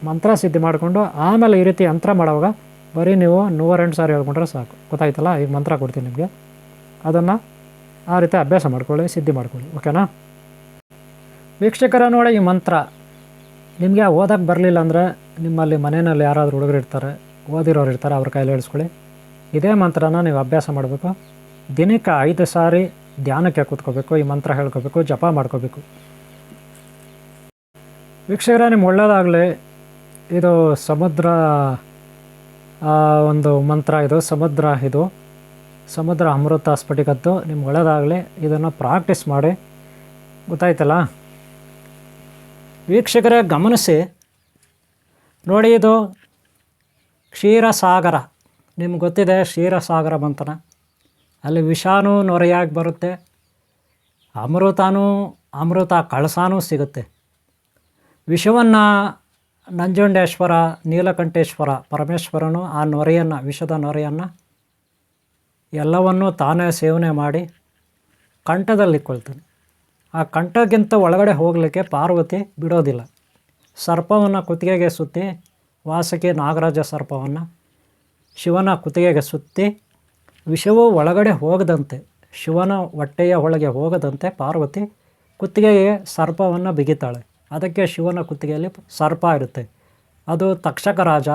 ಮಂತ್ರ ಸಿದ್ಧಿ ಮಾಡಿಕೊಂಡು ಆಮೇಲೆ ಈ ರೀತಿ ಯಂತ್ರ ಮಾಡುವಾಗ ಬರೀ ನೀವು 108 ಸಾರಿ ಹೇಳ್ಕೊಂಡ್ರೆ ಸಾಕು, ಗೊತ್ತಾಯ್ತಲ್ಲ? ಈಗ ಮಂತ್ರ ಕೊಡ್ತೀನಿ ನಿಮಗೆ, ಅದನ್ನು ಆ ರೀತಿ ಅಭ್ಯಾಸ ಮಾಡ್ಕೊಳ್ಳಿ, ಸಿದ್ಧಿ ಮಾಡ್ಕೊಳ್ಳಿ, ಓಕೆನಾ? ವೀಕ್ಷಕರ ನೋಡಿ, ಈ ಮಂತ್ರ ನಿಮಗೆ ಓದೋಕ್ಕೆ ಬರಲಿಲ್ಲ ಅಂದರೆ ನಿಮ್ಮಲ್ಲಿ ಮನೆಯಲ್ಲಿ ಯಾರಾದರೂ ಹುಡುಗರು ಇರ್ತಾರೆ, ಓದಿರೋರು ಇರ್ತಾರೆ, ಅವ್ರ ಕೈಯಲ್ಲಿ ಹೇಳಿಸ್ಕೊಳ್ಳಿ. ಇದೇ ಮಂತ್ರನ ನೀವು ಅಭ್ಯಾಸ ಮಾಡಬೇಕು. ದಿನಕ್ಕೆ 5 ಸಾರಿ ಧ್ಯಾನಕ್ಕೆ ಕೂತ್ಕೋಬೇಕು, ಈ ಮಂತ್ರ ಹೇಳ್ಕೋಬೇಕು, ಜಪ ಮಾಡ್ಕೋಬೇಕು. ವೀಕ್ಷಕರೇ ನಿಮ್ಗೆ ಒಳ್ಳೆಯದಾಗಲಿ. ಇದು ಸಮುದ್ರ ಒಂದು ಮಂತ್ರ, ಇದು ಸಮುದ್ರ ಅಮೃತ ಸ್ಫಟಿಕದ್ದು. ನಿಮ್ಗೆ ಒಳ್ಳೆಯದಾಗಲಿ, ಇದನ್ನು ಪ್ರಾಕ್ಟೀಸ್ ಮಾಡಿ, ಗೊತ್ತಾಯ್ತಲ್ಲ? ವೀಕ್ಷಕರೇ ಗಮನಿಸಿ ನೋಡಿ, ಇದು ಕ್ಷೀರಸಾಗರ, ನಿಮ್ಗೆ ಗೊತ್ತಿದೆ ಕ್ಷೀರಸಾಗರ ಮಂತ್ರ. ಅಲ್ಲಿ ವಿಷಾನೂ ನೊರೆಯಾಗಿ ಬರುತ್ತೆ, ಅಮೃತ ಕಳಸಾನೂ ಸಿಗುತ್ತೆ. ವಿಷವನ್ನು ನಂಜುಂಡೇಶ್ವರ, ನೀಲಕಂಠೇಶ್ವರ ಪರಮೇಶ್ವರನು ಆ ನೊರೆಯನ್ನು, ವಿಷದ ನೊರೆಯನ್ನು ಎಲ್ಲವನ್ನೂ ತಾನೇ ಸೇವನೆ ಮಾಡಿ ಕಂಠದಲ್ಲಿಕ್ಕೊಳ್ತಾನೆ. ಆ ಕಂಠಕ್ಕಿಂತ ಒಳಗಡೆ ಹೋಗಲಿಕ್ಕೆ ಪಾರ್ವತಿ ಬಿಡೋದಿಲ್ಲ. ಸರ್ಪವನ್ನು ಕುತ್ತಿಗೆಗೆ ಸುತ್ತಿ, ವಾಸಕಿ ನಾಗರಾಜ ಸರ್ಪವನ್ನು ಶಿವನ ಕುತ್ತಿಗೆಗೆ ಸುತ್ತಿ, ವಿಷವು ಒಳಗಡೆ ಹೋಗದಂತೆ, ಶಿವನ ಹೊಟ್ಟೆಯ ಒಳಗೆ ಹೋಗದಂತೆ ಪಾರ್ವತಿ ಕುತ್ತಿಗೆಗೆ ಸರ್ಪವನ್ನು ಬಿಗಿತಾಳೆ. ಅದಕ್ಕೆ ಶಿವನ ಕುತ್ತಿಗೆಯಲ್ಲಿ ಸರ್ಪ ಇರುತ್ತೆ. ಅದು ತಕ್ಷಕ ರಾಜ,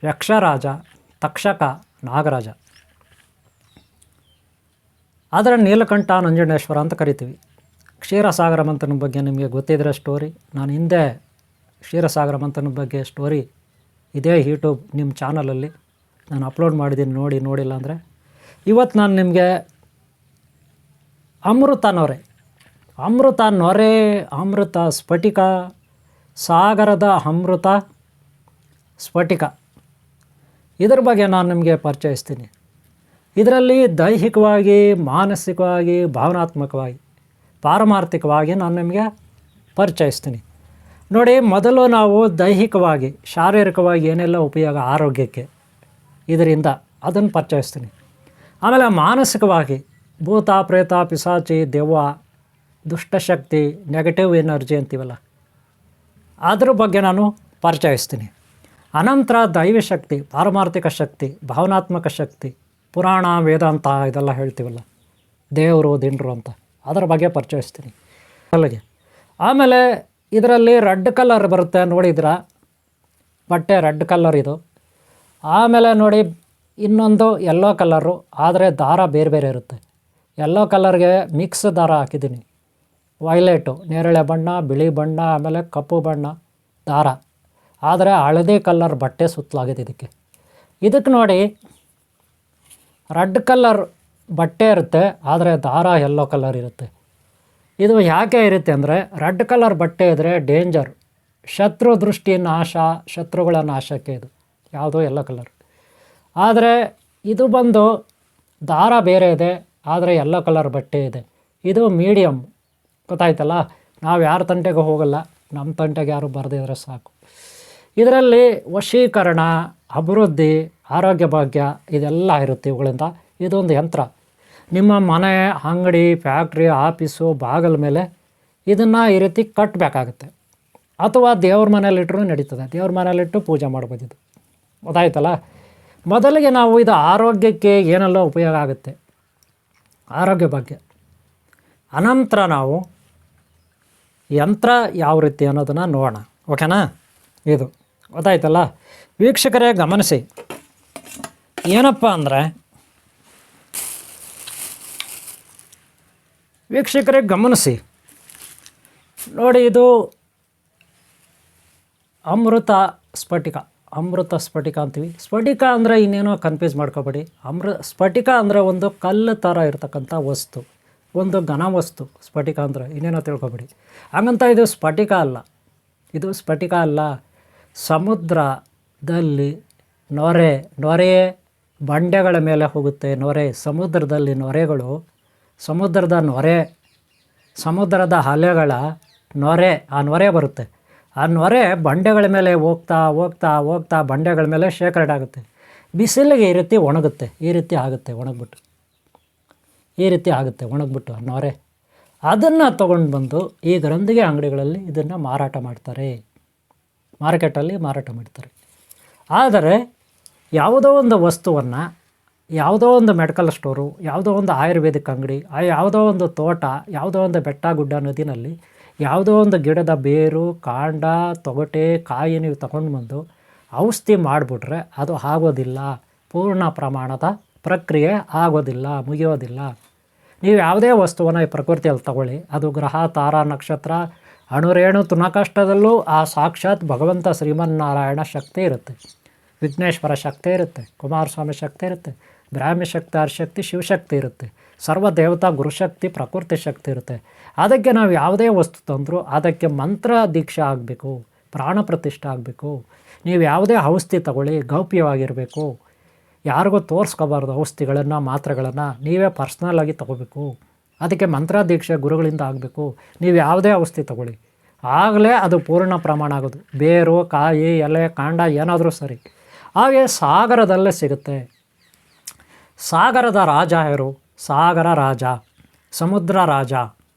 ಯಕ್ಷರಾಜ, ತಕ್ಷಕ, ನಾಗರಾಜ. ಆದರೆ ನೀಲಕಂಠ ನಂಜುಂಡೇಶ್ವರ ಅಂತ ಕರಿತೀವಿ. ಕ್ಷೀರಸಾಗರ ಮಂತ್ರನ ಬಗ್ಗೆ ನಿಮಗೆ ಗೊತ್ತಿದ್ರೆ ಸ್ಟೋರಿ, ನಾನು ಹಿಂದೆ ಕ್ಷೀರಸಾಗರ ಮಂತ್ರನ ಬಗ್ಗೆ ಸ್ಟೋರಿ ಇದೇ ಯೂಟ್ಯೂಬ್ ನಿಮ್ಮ ಚಾನಲಲ್ಲಿ ನಾನು ಅಪ್ಲೋಡ್ ಮಾಡಿದ್ದೀನಿ, ನೋಡಿಲ್ಲ ಅಂದರೆ. ಇವತ್ತು ನಾನು ನಿಮಗೆ ಅಮೃತ ನೊರೆ, ಅಮೃತ ಸ್ಫಟಿಕ, ಸಾಗರದ ಅಮೃತ ಸ್ಫಟಿಕ, ಇದರ ಬಗ್ಗೆ ನಾನು ನಿಮಗೆ ಪರಿಚಯಿಸ್ತೀನಿ. ಇದರಲ್ಲಿ ದೈಹಿಕವಾಗಿ, ಮಾನಸಿಕವಾಗಿ, ಭಾವನಾತ್ಮಕವಾಗಿ, ಪಾರಮಾರ್ಥಿಕವಾಗಿ ನಾನು ನಿಮಗೆ ಪರಿಚಯಿಸ್ತೀನಿ. ನೋಡಿ, ಮೊದಲು ನಾವು ದೈಹಿಕವಾಗಿ, ಶಾರೀರಿಕವಾಗಿ ಏನೆಲ್ಲ ಉಪಯೋಗ ಆರೋಗ್ಯಕ್ಕೆ ಇದರಿಂದ, ಅದನ್ನು ಪರಿಚಯಿಸ್ತೀನಿ. ಆಮೇಲೆ ಮಾನಸಿಕವಾಗಿ ಭೂತ ಪ್ರೇತ ಪಿಶಾಚಿ ದೆವ್ವ ದುಷ್ಟಶಕ್ತಿ ನೆಗೆಟಿವ್ ಎನರ್ಜಿ ಅಂತೀವಲ್ಲ ಅದ್ರ ಬಗ್ಗೆ ನಾನು ಪರಿಚಯಿಸ್ತೀನಿ. ಅನಂತರ ದೈವಶಕ್ತಿ, ಪಾರಮಾರ್ಥಿಕ ಶಕ್ತಿ, ಭಾವನಾತ್ಮಕ ಶಕ್ತಿ, ಪುರಾಣ ವೇದಾಂತ ಇದೆಲ್ಲ ಹೇಳ್ತೀವಲ್ಲ, ದೇವರು ದಿಂಡ್ರು ಅಂತ, ಅದರ ಬಗ್ಗೆ ಪರಿಚಯಿಸ್ತೀನಿ ಅಲ್ಲಿಗೆ. ಆಮೇಲೆ ಇದರಲ್ಲಿ ರೆಡ್ ಕಲರ್ ಬರುತ್ತೆ ನೋಡಿದ್ರ, ಬಟ್ಟೆ ರೆಡ್ ಕಲರ್ ಇದು. ಆಮೇಲೆ ನೋಡಿ ಇನ್ನೊಂದು ಯೆಲ್ಲೋ ಕಲರು, ಆದರೆ ದಾರ ಬೇರೆ ಬೇರೆ ಇರುತ್ತೆ. ಯೆಲ್ಲೋ ಕಲರ್ಗೆ ಮಿಕ್ಸ್ ದಾರ ಹಾಕಿದ್ದೀನಿ, ವೈಲೆಟು ನೇರಳೆ ಬಣ್ಣ, ಬಿಳಿ ಬಣ್ಣ, ಆಮೇಲೆ ಕಪ್ಪು ಬಣ್ಣ ದಾರ, ಆದರೆ ಹಳದಿ ಕಲರ್ ಬಟ್ಟೆ ಸುತ್ತಲಾಗಿದೆ ಇದಕ್ಕೆ ನೋಡಿ ರೆಡ್ ಕಲರ್ ಬಟ್ಟೆ ಇರುತ್ತೆ, ಆದರೆ ದಾರ ಯೆಲ್ಲೋ ಕಲರ್ ಇರುತ್ತೆ. ಇದು ಯಾಕೆ ಇರುತ್ತೆ ಅಂದರೆ, ರೆಡ್ ಕಲರ್ ಬಟ್ಟೆ ಇದ್ದರೆ ಡೇಂಜರ್, ಶತ್ರು ದೃಷ್ಟಿ ನಾಶ, ಶತ್ರುಗಳ ನಾಶಕ್ಕೆ ಇದು ಯಾವುದೋ ಯೆಲ್ಲೋ ಕಲರ್. ಆದರೆ ಇದು ಬಂದು ದಾರ ಬೇರೆ ಇದೆ, ಆದರೆ ಯೆಲ್ಲೋ ಕಲರ್ ಬಟ್ಟೆ ಇದೆ. ಇದು ಮೀಡಿಯಮ್, ಗೊತ್ತಾಯ್ತಲ್ಲ. ನಾವು ಯಾರ ತಂಟೆಗೆ ಹೋಗಲ್ಲ, ನಮ್ಮ ತಂಟೆಗೆ ಯಾರು ಬರದಿದ್ರೆ ಸಾಕು. ಇದರಲ್ಲಿ ವಶೀಕರಣ, ಅಭಿವೃದ್ಧಿ, ಆರೋಗ್ಯ ಭಾಗ್ಯ ಇದೆಲ್ಲ ಇರುತ್ತೆ ಇವುಗಳಿಂದ. ಇದೊಂದು ಯಂತ್ರ. ನಿಮ್ಮ ಮನೆ, ಅಂಗಡಿ, ಫ್ಯಾಕ್ಟ್ರಿ, ಆಫೀಸು ಬಾಗಿಲ ಮೇಲೆ ಇದನ್ನು ಈ ರೀತಿ ಕಟ್ಟಬೇಕಾಗತ್ತೆ. ಅಥವಾ ದೇವ್ರ ಮನೇಲಿಟ್ಟರೂ ನಡೀತದೆ, ದೇವ್ರ ಮನೇಲಿಟ್ಟು ಪೂಜೆ ಮಾಡ್ಬೋದು. ಇದು ಗೊತ್ತಾಯ್ತಲ್ಲ. ಮೊದಲಿಗೆ ನಾವು ಇದು ಆರೋಗ್ಯಕ್ಕೆ ಏನೆಲ್ಲ ಉಪಯೋಗ ಆಗುತ್ತೆ, ಆರೋಗ್ಯ ಬಗ್ಗೆ. ಅನಂತರ ನಾವು ಯಂತ್ರ ಯಾವ ರೀತಿ ಅನ್ನೋದನ್ನು ನೋಡೋಣ, ಓಕೆನಾ. ಇದು ಗೊತ್ತಾಯ್ತಲ್ಲ ವೀಕ್ಷಕರೇ, ಗಮನಿಸಿ. ಏನಪ್ಪ ಅಂದರೆ ವೀಕ್ಷಕರೇ ಗಮನಿಸಿ ನೋಡಿ, ಇದು ಅಮೃತ ಸ್ಫಟಿಕ, ಅಮೃತ ಸ್ಫಟಿಕ ಅಂತೀವಿ. ಸ್ಫಟಿಕ ಅಂದರೆ ಇನ್ನೇನೋ ಕನ್ಫ್ಯೂಸ್ ಮಾಡ್ಕೋಬೇಡಿ. ಸ್ಫಟಿಕ ಅಂದರೆ ಒಂದು ಕಲ್ಲು ಥರ ಇರ್ತಕ್ಕಂಥ ವಸ್ತು, ಒಂದು ಘನ ವಸ್ತು. ಸ್ಫಟಿಕ ಅಂದರೆ ಇನ್ನೇನೋ ತಿಳ್ಕೊಬೇಡಿ. ಹಾಗಂತ ಇದು ಸ್ಫಟಿಕ ಅಲ್ಲ, ಇದು ಸ್ಫಟಿಕ ಅಲ್ಲ. ಸಮುದ್ರದಲ್ಲಿ ನೊರೆ ಬಂಡೆಗಳ ಮೇಲೆ ಹೋಗುತ್ತೆ ನೊರೆ. ಸಮುದ್ರದಲ್ಲಿ ನೊರೆಗಳು, ಸಮುದ್ರದ ನೊರೆ, ಸಮುದ್ರದ ಅಲೆಗಳ ನೊರೆ, ಆ ನೊರೆ ಬರುತ್ತೆ. ಆ ನೊರೆ ಬಂಡೆಗಳ ಮೇಲೆ ಹೋಗ್ತಾ ಹೋಗ್ತಾ ಹೋಗ್ತಾ ಬಂಡೆಗಳ ಮೇಲೆ ಶೇಖರಣೆ ಆಗುತ್ತೆ. ಬಿಸಿಲಿಗೆ ಈ ರೀತಿ ಒಣಗುತ್ತೆ, ಈ ರೀತಿ ಆಗುತ್ತೆ ಒಣಗ್ಬಿಟ್ಟು, ಈ ರೀತಿ ಆಗುತ್ತೆ ಒಣಗ್ಬಿಟ್ಟು ಆ ನೊರೆ. ಅದನ್ನು ತೊಗೊಂಡು ಬಂದು ಈ ಗ್ರಂಥಿಗೆ ಅಂಗಡಿಗಳಲ್ಲಿ ಇದನ್ನು ಮಾರಾಟ ಮಾಡ್ತಾರೆ, ಮಾರ್ಕೆಟಲ್ಲಿ ಮಾರಾಟ ಮಾಡ್ತಾರೆ. ಆದರೆ ಯಾವುದೋ ಒಂದು ವಸ್ತುವನ್ನು, ಯಾವುದೋ ಒಂದು ಮೆಡಿಕಲ್ ಸ್ಟೋರು, ಯಾವುದೋ ಒಂದು ಆಯುರ್ವೇದಿಕ್ ಅಂಗಡಿ, ಯಾವುದೋ ಒಂದು ತೋಟ, ಯಾವುದೋ ಒಂದು ಬೆಟ್ಟ ಗುಡ್ಡ ನದಿನಲ್ಲಿ ಯಾವುದೋ ಒಂದು ಗಿಡದ ಬೇರು, ಕಾಂಡ, ತೊಗಟೆ, ಕಾಯಿ ನೀವು ತಗೊಂಡು ಬಂದು ಔಷಧಿ ಮಾಡಿಬಿಟ್ರೆ ಅದು ಆಗೋದಿಲ್ಲ. ಪೂರ್ಣ ಪ್ರಮಾಣದ ಪ್ರಕ್ರಿಯೆ ಆಗೋದಿಲ್ಲ, ಮುಗಿಯೋದಿಲ್ಲ. ನೀವು ಯಾವುದೇ ವಸ್ತುವನ್ನು ಈ ಪ್ರಕೃತಿಯಲ್ಲಿ ತಗೊಳ್ಳಿ, ಅದು ಗ್ರಹ, ತಾರಾ, ನಕ್ಷತ್ರ, ಅಣುರೇಣು ತುನಕಷ್ಟದಲ್ಲೂ ಆ ಸಾಕ್ಷಾತ್ ಭಗವಂತ ಶ್ರೀಮನ್ನಾರಾಯಣ ಶಕ್ತಿ ಇರುತ್ತೆ, ವಿಘ್ನೇಶ್ವರ ಶಕ್ತಿ ಇರುತ್ತೆ, ಕುಮಾರಸ್ವಾಮಿ ಶಕ್ತಿ ಇರುತ್ತೆ, ಬ್ರಾಹ್ಮಿ ಶಕ್ತಿ, ಹರಶಕ್ತಿ, ಶಿವಶಕ್ತಿ ಇರುತ್ತೆ, ಸರ್ವ ದೇವತಾ ಗುರುಶಕ್ತಿ, ಪ್ರಕೃತಿ ಶಕ್ತಿ ಇರುತ್ತೆ. ಅದಕ್ಕೆ ನಾವು ಯಾವುದೇ ವಸ್ತು ತಂದರೂ ಅದಕ್ಕೆ ಮಂತ್ರ ದೀಕ್ಷೆ ಆಗಬೇಕು, ಪ್ರಾಣ ಪ್ರತಿಷ್ಠೆ ಆಗಬೇಕು. ನೀವು ಯಾವುದೇ ಔಷಧಿ ತಗೊಳ್ಳಿ ಗೌಪ್ಯವಾಗಿರಬೇಕು, ಯಾರಿಗೂ ತೋರಿಸ್ಕೋಬಾರ್ದು. ಔಷಧಿಗಳನ್ನು, ಮಾತ್ರೆಗಳನ್ನು ನೀವೇ ಪರ್ಸ್ನಲ್ಲಾಗಿ ತೊಗೋಬೇಕು. ಅದಕ್ಕೆ ಮಂತ್ರ ದೀಕ್ಷೆ ಗುರುಗಳಿಂದ ಆಗಬೇಕು. ನೀವು ಯಾವುದೇ ಔಷಧಿ ತಗೊಳ್ಳಿ, ಆಗಲೇ ಅದು ಪೂರ್ಣ ಪ್ರಮಾಣ ಆಗೋದು. ಬೇರು, ಕಾಯಿ, ಎಲೆ, ಕಾಂಡ ಏನಾದರೂ ಸರಿ. ಹಾಗೆ ಸಾಗರದಲ್ಲೇ ಸಿಗುತ್ತೆ. ಸಾಗರದ ರಾಜ ಯಾರು? ಸಾಗರ ರಾಜ, ಸಮುದ್ರ ರಾಜ.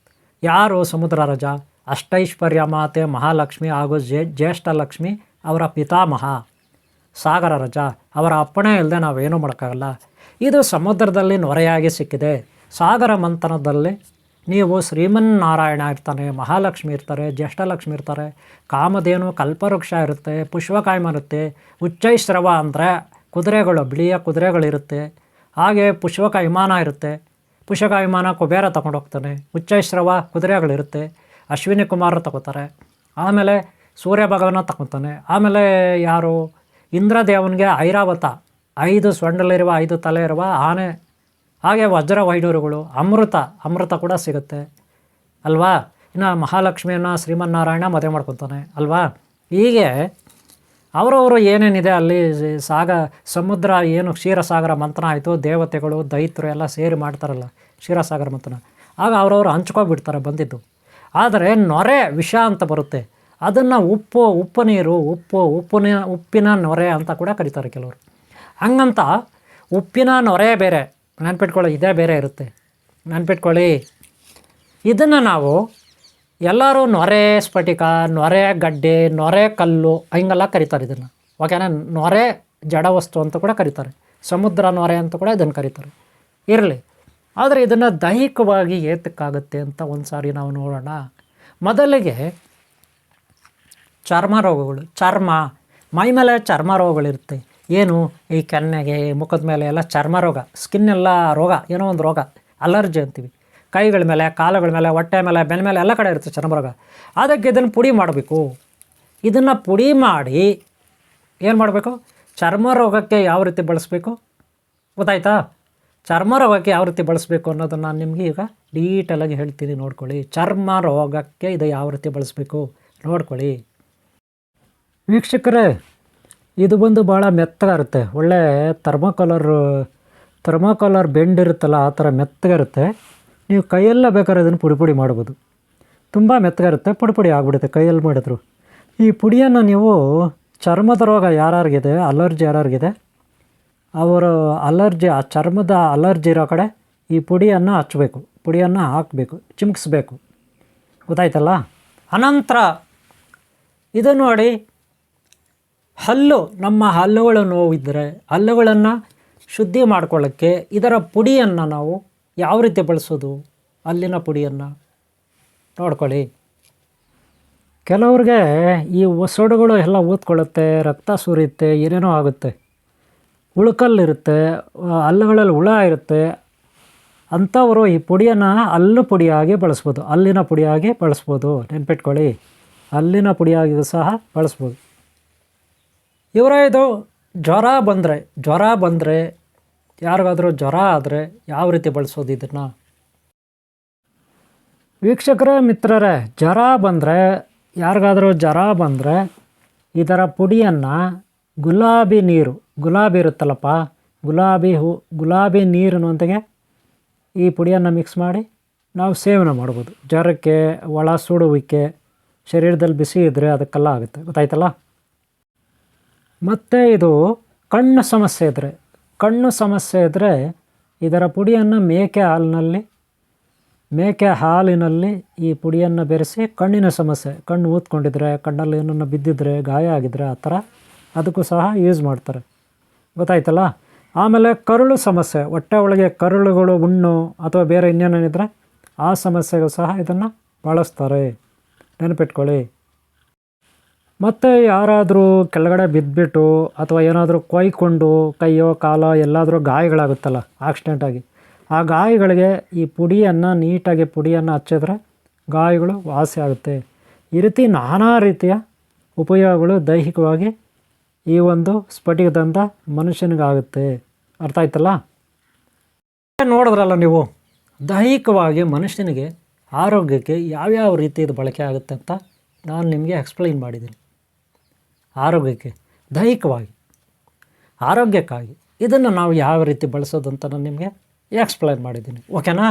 ಯಾರು ಸಮುದ್ರ ರಾಜ? ಅಷ್ಟೈಶ್ವರ್ಯ ಮಾತೆ ಮಹಾಲಕ್ಷ್ಮಿ ಹಾಗೂ ಜ್ಯೇಷ್ಠ ಲಕ್ಷ್ಮಿ ಅವರ ಪಿತಾಮಹ ಸಾಗರ ರಾಜ. ಅವರ ಅಪ್ಪಣೆ ಇಲ್ಲದೆ ನಾವೇನೂ ಮಾಡೋಕ್ಕಾಗಲ್ಲ. ಇದು ಸಮುದ್ರದಲ್ಲಿ ನೊರೆಯಾಗಿ ಸಿಕ್ಕಿದೆ. ಸಾಗರ ಮಂಥನದಲ್ಲಿ ನೀವು ಶ್ರೀಮನ್ನಾರಾಯಣ ಇರ್ತಾನೆ, ಮಹಾಲಕ್ಷ್ಮಿ ಇರ್ತಾರೆ, ಜ್ಯೇಷ್ಠಲಕ್ಷ್ಮಿ ಇರ್ತಾರೆ, ಕಾಮಧೇನು, ಕಲ್ಪವೃಕ್ಷ ಇರುತ್ತೆ, ಪುಷ್ಪಕಾಯಮ ಇರುತ್ತೆ, ಉಚ್ಚೈಶ್ರವ ಅಂದರೆ ಕುದುರೆಗಳು, ಬಿಳಿಯ ಕುದುರೆಗಳಿರುತ್ತೆ. ಹಾಗೆ ಪುಷ್ಪಕ ವಿಮಾನ ಇರುತ್ತೆ. ಪುಷ್ಪಕ ವಿಮಾನ ಕುಬೇರ ತಗೊಂಡೋಗ್ತಾನೆ. ಉಚ್ಚೈಶ್ರವ ಕುದುರೆಗಳಿರುತ್ತೆ, ಅಶ್ವಿನಿ ಕುಮಾರ ತಗೋತಾರೆ. ಆಮೇಲೆ ಸೂರ್ಯ ಭಗವಾನ ತಗೊತಾನೆ. ಆಮೇಲೆ ಯಾರು? ಇಂದ್ರದೇವನಿಗೆ ಐರಾವತ, 5 ಸೊಂಡಲಿರುವ 5 ತಲೆ ಇರುವ ಆನೆ. ಹಾಗೆ ವಜ್ರ ವೈಡೂರುಗಳು, ಅಮೃತ ಕೂಡ ಸಿಗುತ್ತೆ ಅಲ್ವಾ. ಇನ್ನು ಮಹಾಲಕ್ಷ್ಮಿಯನ್ನು ಶ್ರೀಮನ್ನಾರಾಯಣ ಮದುವೆ ಮಾಡ್ಕೊತಾನೆ ಅಲ್ವಾ. ಹೀಗೆ ಅವರವರು ಏನೇನಿದೆ ಅಲ್ಲಿ ಸಮುದ್ರ ಏನು ಕ್ಷೀರಸಾಗರ ಮಂಥನ ಆಯಿತು, ದೇವತೆಗಳು, ದೈತ್ಯರು ಎಲ್ಲ ಸೇರಿ ಮಾಡ್ತಾರಲ್ಲ ಕ್ಷೀರಸಾಗರ ಮಂಥನ. ಆಗ ಅವರವರು ಹಂಚ್ಕೊಬಿಡ್ತಾರೆ ಬಂದಿದ್ದು. ಆದರೆ ನೊರೆ ವಿಷ ಅಂತ ಬರುತ್ತೆ, ಅದನ್ನು ಉಪ್ಪು ನೀರು, ಉಪ್ಪಿನ ನೊರೆ ಅಂತ ಕೂಡ ಕರೀತಾರೆ ಕೆಲವರು. ಹಂಗಂತ ಉಪ್ಪಿನ ನೊರೆ ಬೇರೆ, ನೆನ್ಪಿಟ್ಕೊಳ್ಳಿ, ಇದೇ ಬೇರೆ ಇರುತ್ತೆ, ನೆನ್ಪಿಟ್ಕೊಳ್ಳಿ. ಇದನ್ನು ನಾವು ಎಲ್ಲರೂ ನೊರೆ ಸ್ಫಟಿಕ, ನೊರೆ ಗಡ್ಡೆ, ನೊರೆ ಕಲ್ಲು ಹಿಂಗೆಲ್ಲ ಕರೀತಾರೆ ಇದನ್ನು. ಓಕೆನಾ? ನೊರೆ ಜಡ ವಸ್ತು ಅಂತ ಕೂಡ ಕರೀತಾರೆ, ಸಮುದ್ರ ನೊರೆ ಅಂತ ಕೂಡ ಇದನ್ನು ಕರೀತಾರೆ. ಇರಲಿ, ಆದರೆ ಇದನ್ನು ದೈಹಿಕವಾಗಿ ಏತಕ್ಕಾಗುತ್ತೆ ಅಂತ ಒಂದು ಸಾರಿ ನಾವು ನೋಡೋಣ. ಮೊದಲಿಗೆ ಚರ್ಮ ರೋಗಗಳು, ಮೈ ಮೇಲೆ ಚರ್ಮ ರೋಗಗಳಿರುತ್ತೆ. ಏನು ಈ ಕೆನ್ನೆಗೆ, ಮುಖದ ಮೇಲೆ ಎಲ್ಲ ಚರ್ಮ ರೋಗ, ಸ್ಕಿನ್ ಎಲ್ಲ ರೋಗ, ಏನೋ ಒಂದು ರೋಗ, ಅಲರ್ಜಿ ಅಂತೀವಿ. ಕೈಗಳ ಮೇಲೆ, ಕಾಲುಗಳ ಮೇಲೆ, ಹೊಟ್ಟೆ ಮೇಲೆ, ಬೆನ್ನ ಮೇಲೆ ಎಲ್ಲ ಕಡೆ ಇರುತ್ತೆ ಚರ್ಮ ರೋಗ. ಅದಕ್ಕೆ ಇದನ್ನು ಪುಡಿ ಮಾಡಬೇಕು. ಇದನ್ನು ಪುಡಿ ಮಾಡಿ ಏನು ಮಾಡಬೇಕು? ಚರ್ಮ ರೋಗಕ್ಕೆ ಯಾವ ರೀತಿ ಬಳಸಬೇಕು ಗೊತ್ತಾಯ್ತಾ? ಚರ್ಮ ರೋಗಕ್ಕೆ ಯಾವ ರೀತಿ ಬಳಸಬೇಕು ಅನ್ನೋದನ್ನು ನಾನು ನಿಮಗೆ ಈಗ ಡೀಟೇಲಾಗಿ ಹೇಳ್ತೀನಿ, ನೋಡ್ಕೊಳ್ಳಿ. ಚರ್ಮ ರೋಗಕ್ಕೆ ಇದು ಯಾವ ರೀತಿ ಬಳಸಬೇಕು ನೋಡ್ಕೊಳ್ಳಿ ವೀಕ್ಷಕರೇ. ಇದು ಬಂದು ಭಾಳ ಮೆತ್ತಗಿರುತ್ತೆ, ಒಳ್ಳೆ ಥರ್ಮೋಕಾಲರ್ ಬೆಂಡ್ ಇರುತ್ತಲ್ಲ ಆ ಥರ ಮೆತ್ತಗಿರುತ್ತೆ. ನೀವು ಕೈಯೆಲ್ಲ ಬೇಕಾದ್ರೆ ಅದನ್ನು ಪುಡಿ ಮಾಡ್ಬೋದು. ತುಂಬ ಮೆತ್ತಗಿರುತ್ತೆ, ಪುಡಿ ಆಗಿಬಿಡುತ್ತೆ ಕೈಯಲ್ಲಿ ಮಾಡಿದ್ರು. ಈ ಪುಡಿಯನ್ನು ನೀವು ಚರ್ಮದ ರೋಗ ಯಾರ್ಯಾರಿಗಿದೆ, ಅಲರ್ಜಿ ಯಾರ್ಯಾರಿಗಿದೆ, ಅವರು ಆ ಚರ್ಮದ ಅಲರ್ಜಿ ಇರೋ ಕಡೆ ಈ ಪುಡಿಯನ್ನು ಹಚ್ಚಬೇಕು, ಪುಡಿಯನ್ನು ಹಾಕಬೇಕು, ಚಿಮುಕಿಸ್ಬೇಕು. ಗೊತ್ತಾಯ್ತಲ್ಲ? ಅನಂತರ ಇದು ನೋಡಿ, ನಮ್ಮ ಹಲ್ಲುಗಳು ನೋವಿದ್ದರೆ ಹಲ್ಲುಗಳನ್ನು ಶುದ್ಧಿ ಮಾಡ್ಕೊಳ್ಳೋಕ್ಕೆ ಇದರ ಪುಡಿಯನ್ನು ನಾವು ಯಾವ ರೀತಿ ಬಳಸೋದು, ಹಲ್ಲಿನ ಪುಡಿಯನ್ನು ನೋಡ್ಕೊಳ್ಳಿ. ಕೆಲವ್ರಿಗೆ ಈ ಒಸಡುಗಳು ಎಲ್ಲ ಊದ್ಕೊಳ್ಳುತ್ತೆ, ರಕ್ತ ಸುರಿಯುತ್ತೆ, ಏನೇನೋ ಆಗುತ್ತೆ, ಉಳ್ಕಲ್ಲಿರುತ್ತೆ, ಹಲ್ಲುಗಳಲ್ಲಿ ಹುಳ ಇರುತ್ತೆ. ಅಂಥವರು ಈ ಪುಡಿಯನ್ನು ಹಲ್ಲು ಪುಡಿಯಾಗಿ ಬಳಸ್ಬೋದು, ಹಲ್ಲಿನ ಪುಡಿಯಾಗಿ ಬಳಸ್ಬೋದು. ನೆನ್ಪಿಟ್ಕೊಳ್ಳಿ, ಹಲ್ಲಿನ ಪುಡಿಯಾಗಿ ಸಹ ಬಳಸ್ಬೋದು. ಇದು ಜ್ವರ ಬಂದರೆ ಯಾರಿಗಾದರೂ ಜ್ವರ ಆದರೆ ಯಾವ ರೀತಿ ಬಳಸೋದು ಇದನ್ನು? ವೀಕ್ಷಕರೇ, ಮಿತ್ರರೇ, ಯಾರಿಗಾದರೂ ಜ್ವರ ಬಂದರೆ ಇದರ ಪುಡಿಯನ್ನು ಗುಲಾಬಿ ಇರುತ್ತಲ್ಲಪ್ಪ, ಗುಲಾಬಿ ನೀರಿನೊಂದಿಗೆ ಈ ಪುಡಿಯನ್ನು ಮಿಕ್ಸ್ ಮಾಡಿ ನಾವು ಸೇವನೆ ಮಾಡ್ಬೋದು. ಜ್ವರಕ್ಕೆ, ಒಳ ಸುಡುವಿಕೆ, ಶರೀರದಲ್ಲಿ ಬಿಸಿ ಇದ್ದರೆ ಅದಕ್ಕೆಲ್ಲ ಆಗುತ್ತೆ. ಗೊತ್ತಾಯ್ತಲ್ಲ? ಮತ್ತು ಇದು ಕಣ್ಣು ಸಮಸ್ಯೆ ಇದ್ದರೆ ಇದರ ಪುಡಿಯನ್ನು ಮೇಕೆ ಹಾಲಿನಲ್ಲಿ ಈ ಪುಡಿಯನ್ನು ಬೆರೆಸಿ ಕಣ್ಣಿನ ಸಮಸ್ಯೆ, ಕಣ್ಣು ಊದ್ಕೊಂಡಿದ್ರೆ, ಕಣ್ಣಲ್ಲಿ ಏನನ್ನು ಬಿದ್ದಿದ್ರೆ, ಗಾಯ ಆಗಿದ್ರೆ ಆ ಥರ ಅದಕ್ಕೂ ಸಹ ಯೂಸ್ ಮಾಡ್ತಾರೆ. ಗೊತ್ತಾಯ್ತಲ್ಲ? ಆಮೇಲೆ ಕರುಳು ಸಮಸ್ಯೆ, ಹೊಟ್ಟೆ ಒಳಗೆ ಕರುಳುಗಳು, ಹುಣ್ಣು ಅಥವಾ ಬೇರೆ ಇನ್ನೇನೇನಿದ್ರೆ ಆ ಸಮಸ್ಯೆಗೂ ಸಹ ಇದನ್ನು ಬಳಸ್ತಾರೆ. ನೆನಪಿಟ್ಕೊಳ್ಳಿ. ಮತ್ತು ಯಾರಾದರೂ ಕೆಳಗಡೆ ಬಿದ್ದುಬಿಟ್ಟು ಅಥವಾ ಏನಾದರೂ ಕೊಯ್ಕೊಂಡು ಕೈಯೋ ಕಾಲೋ ಎಲ್ಲಾದರೂ ಗಾಯಗಳಾಗುತ್ತಲ್ಲ ಆಕ್ಸಿಡೆಂಟಾಗಿ, ಆ ಗಾಯಗಳಿಗೆ ಈ ನೀಟಾಗಿ ಪುಡಿಯನ್ನು ಹಚ್ಚಿದ್ರೆ ಗಾಯಗಳು ವಾಸಿ ಆಗುತ್ತೆ. ಈ ರೀತಿ ನಾನಾ ರೀತಿಯ ಉಪಯೋಗಗಳು ದೈಹಿಕವಾಗಿ ಈ ಒಂದು ಸ್ಫಟಿಕದಿಂದ ಮನುಷ್ಯನಿಗಾಗುತ್ತೆ. ಅರ್ಥ ಆಯ್ತಲ್ಲ? ನೋಡಿದ್ರಲ್ಲ ನೀವು, ದೈಹಿಕವಾಗಿ ಮನುಷ್ಯನಿಗೆ ಆರೋಗ್ಯಕ್ಕೆ ಯಾವ್ಯಾವ ರೀತಿ ಇದು ಬಳಕೆ ಆಗುತ್ತೆ ಅಂತ ನಾನು ನಿಮಗೆ ಎಕ್ಸ್ಪ್ಲೈನ್ ಮಾಡಿದ್ದೀನಿ. ಆರೋಗ್ಯಕ್ಕೆ, ದೈಹಿಕವಾಗಿ, ಆರೋಗ್ಯಕ್ಕಾಗಿ ಇದನ್ನು ನಾವು ಯಾವ ರೀತಿ ಬಳಸೋದು ಅಂತ ನಾನು ನಿಮಗೆ ಎಕ್ಸ್ಪ್ಲೈನ್ ಮಾಡಿದ್ದೀನಿ. ಓಕೆನಾ?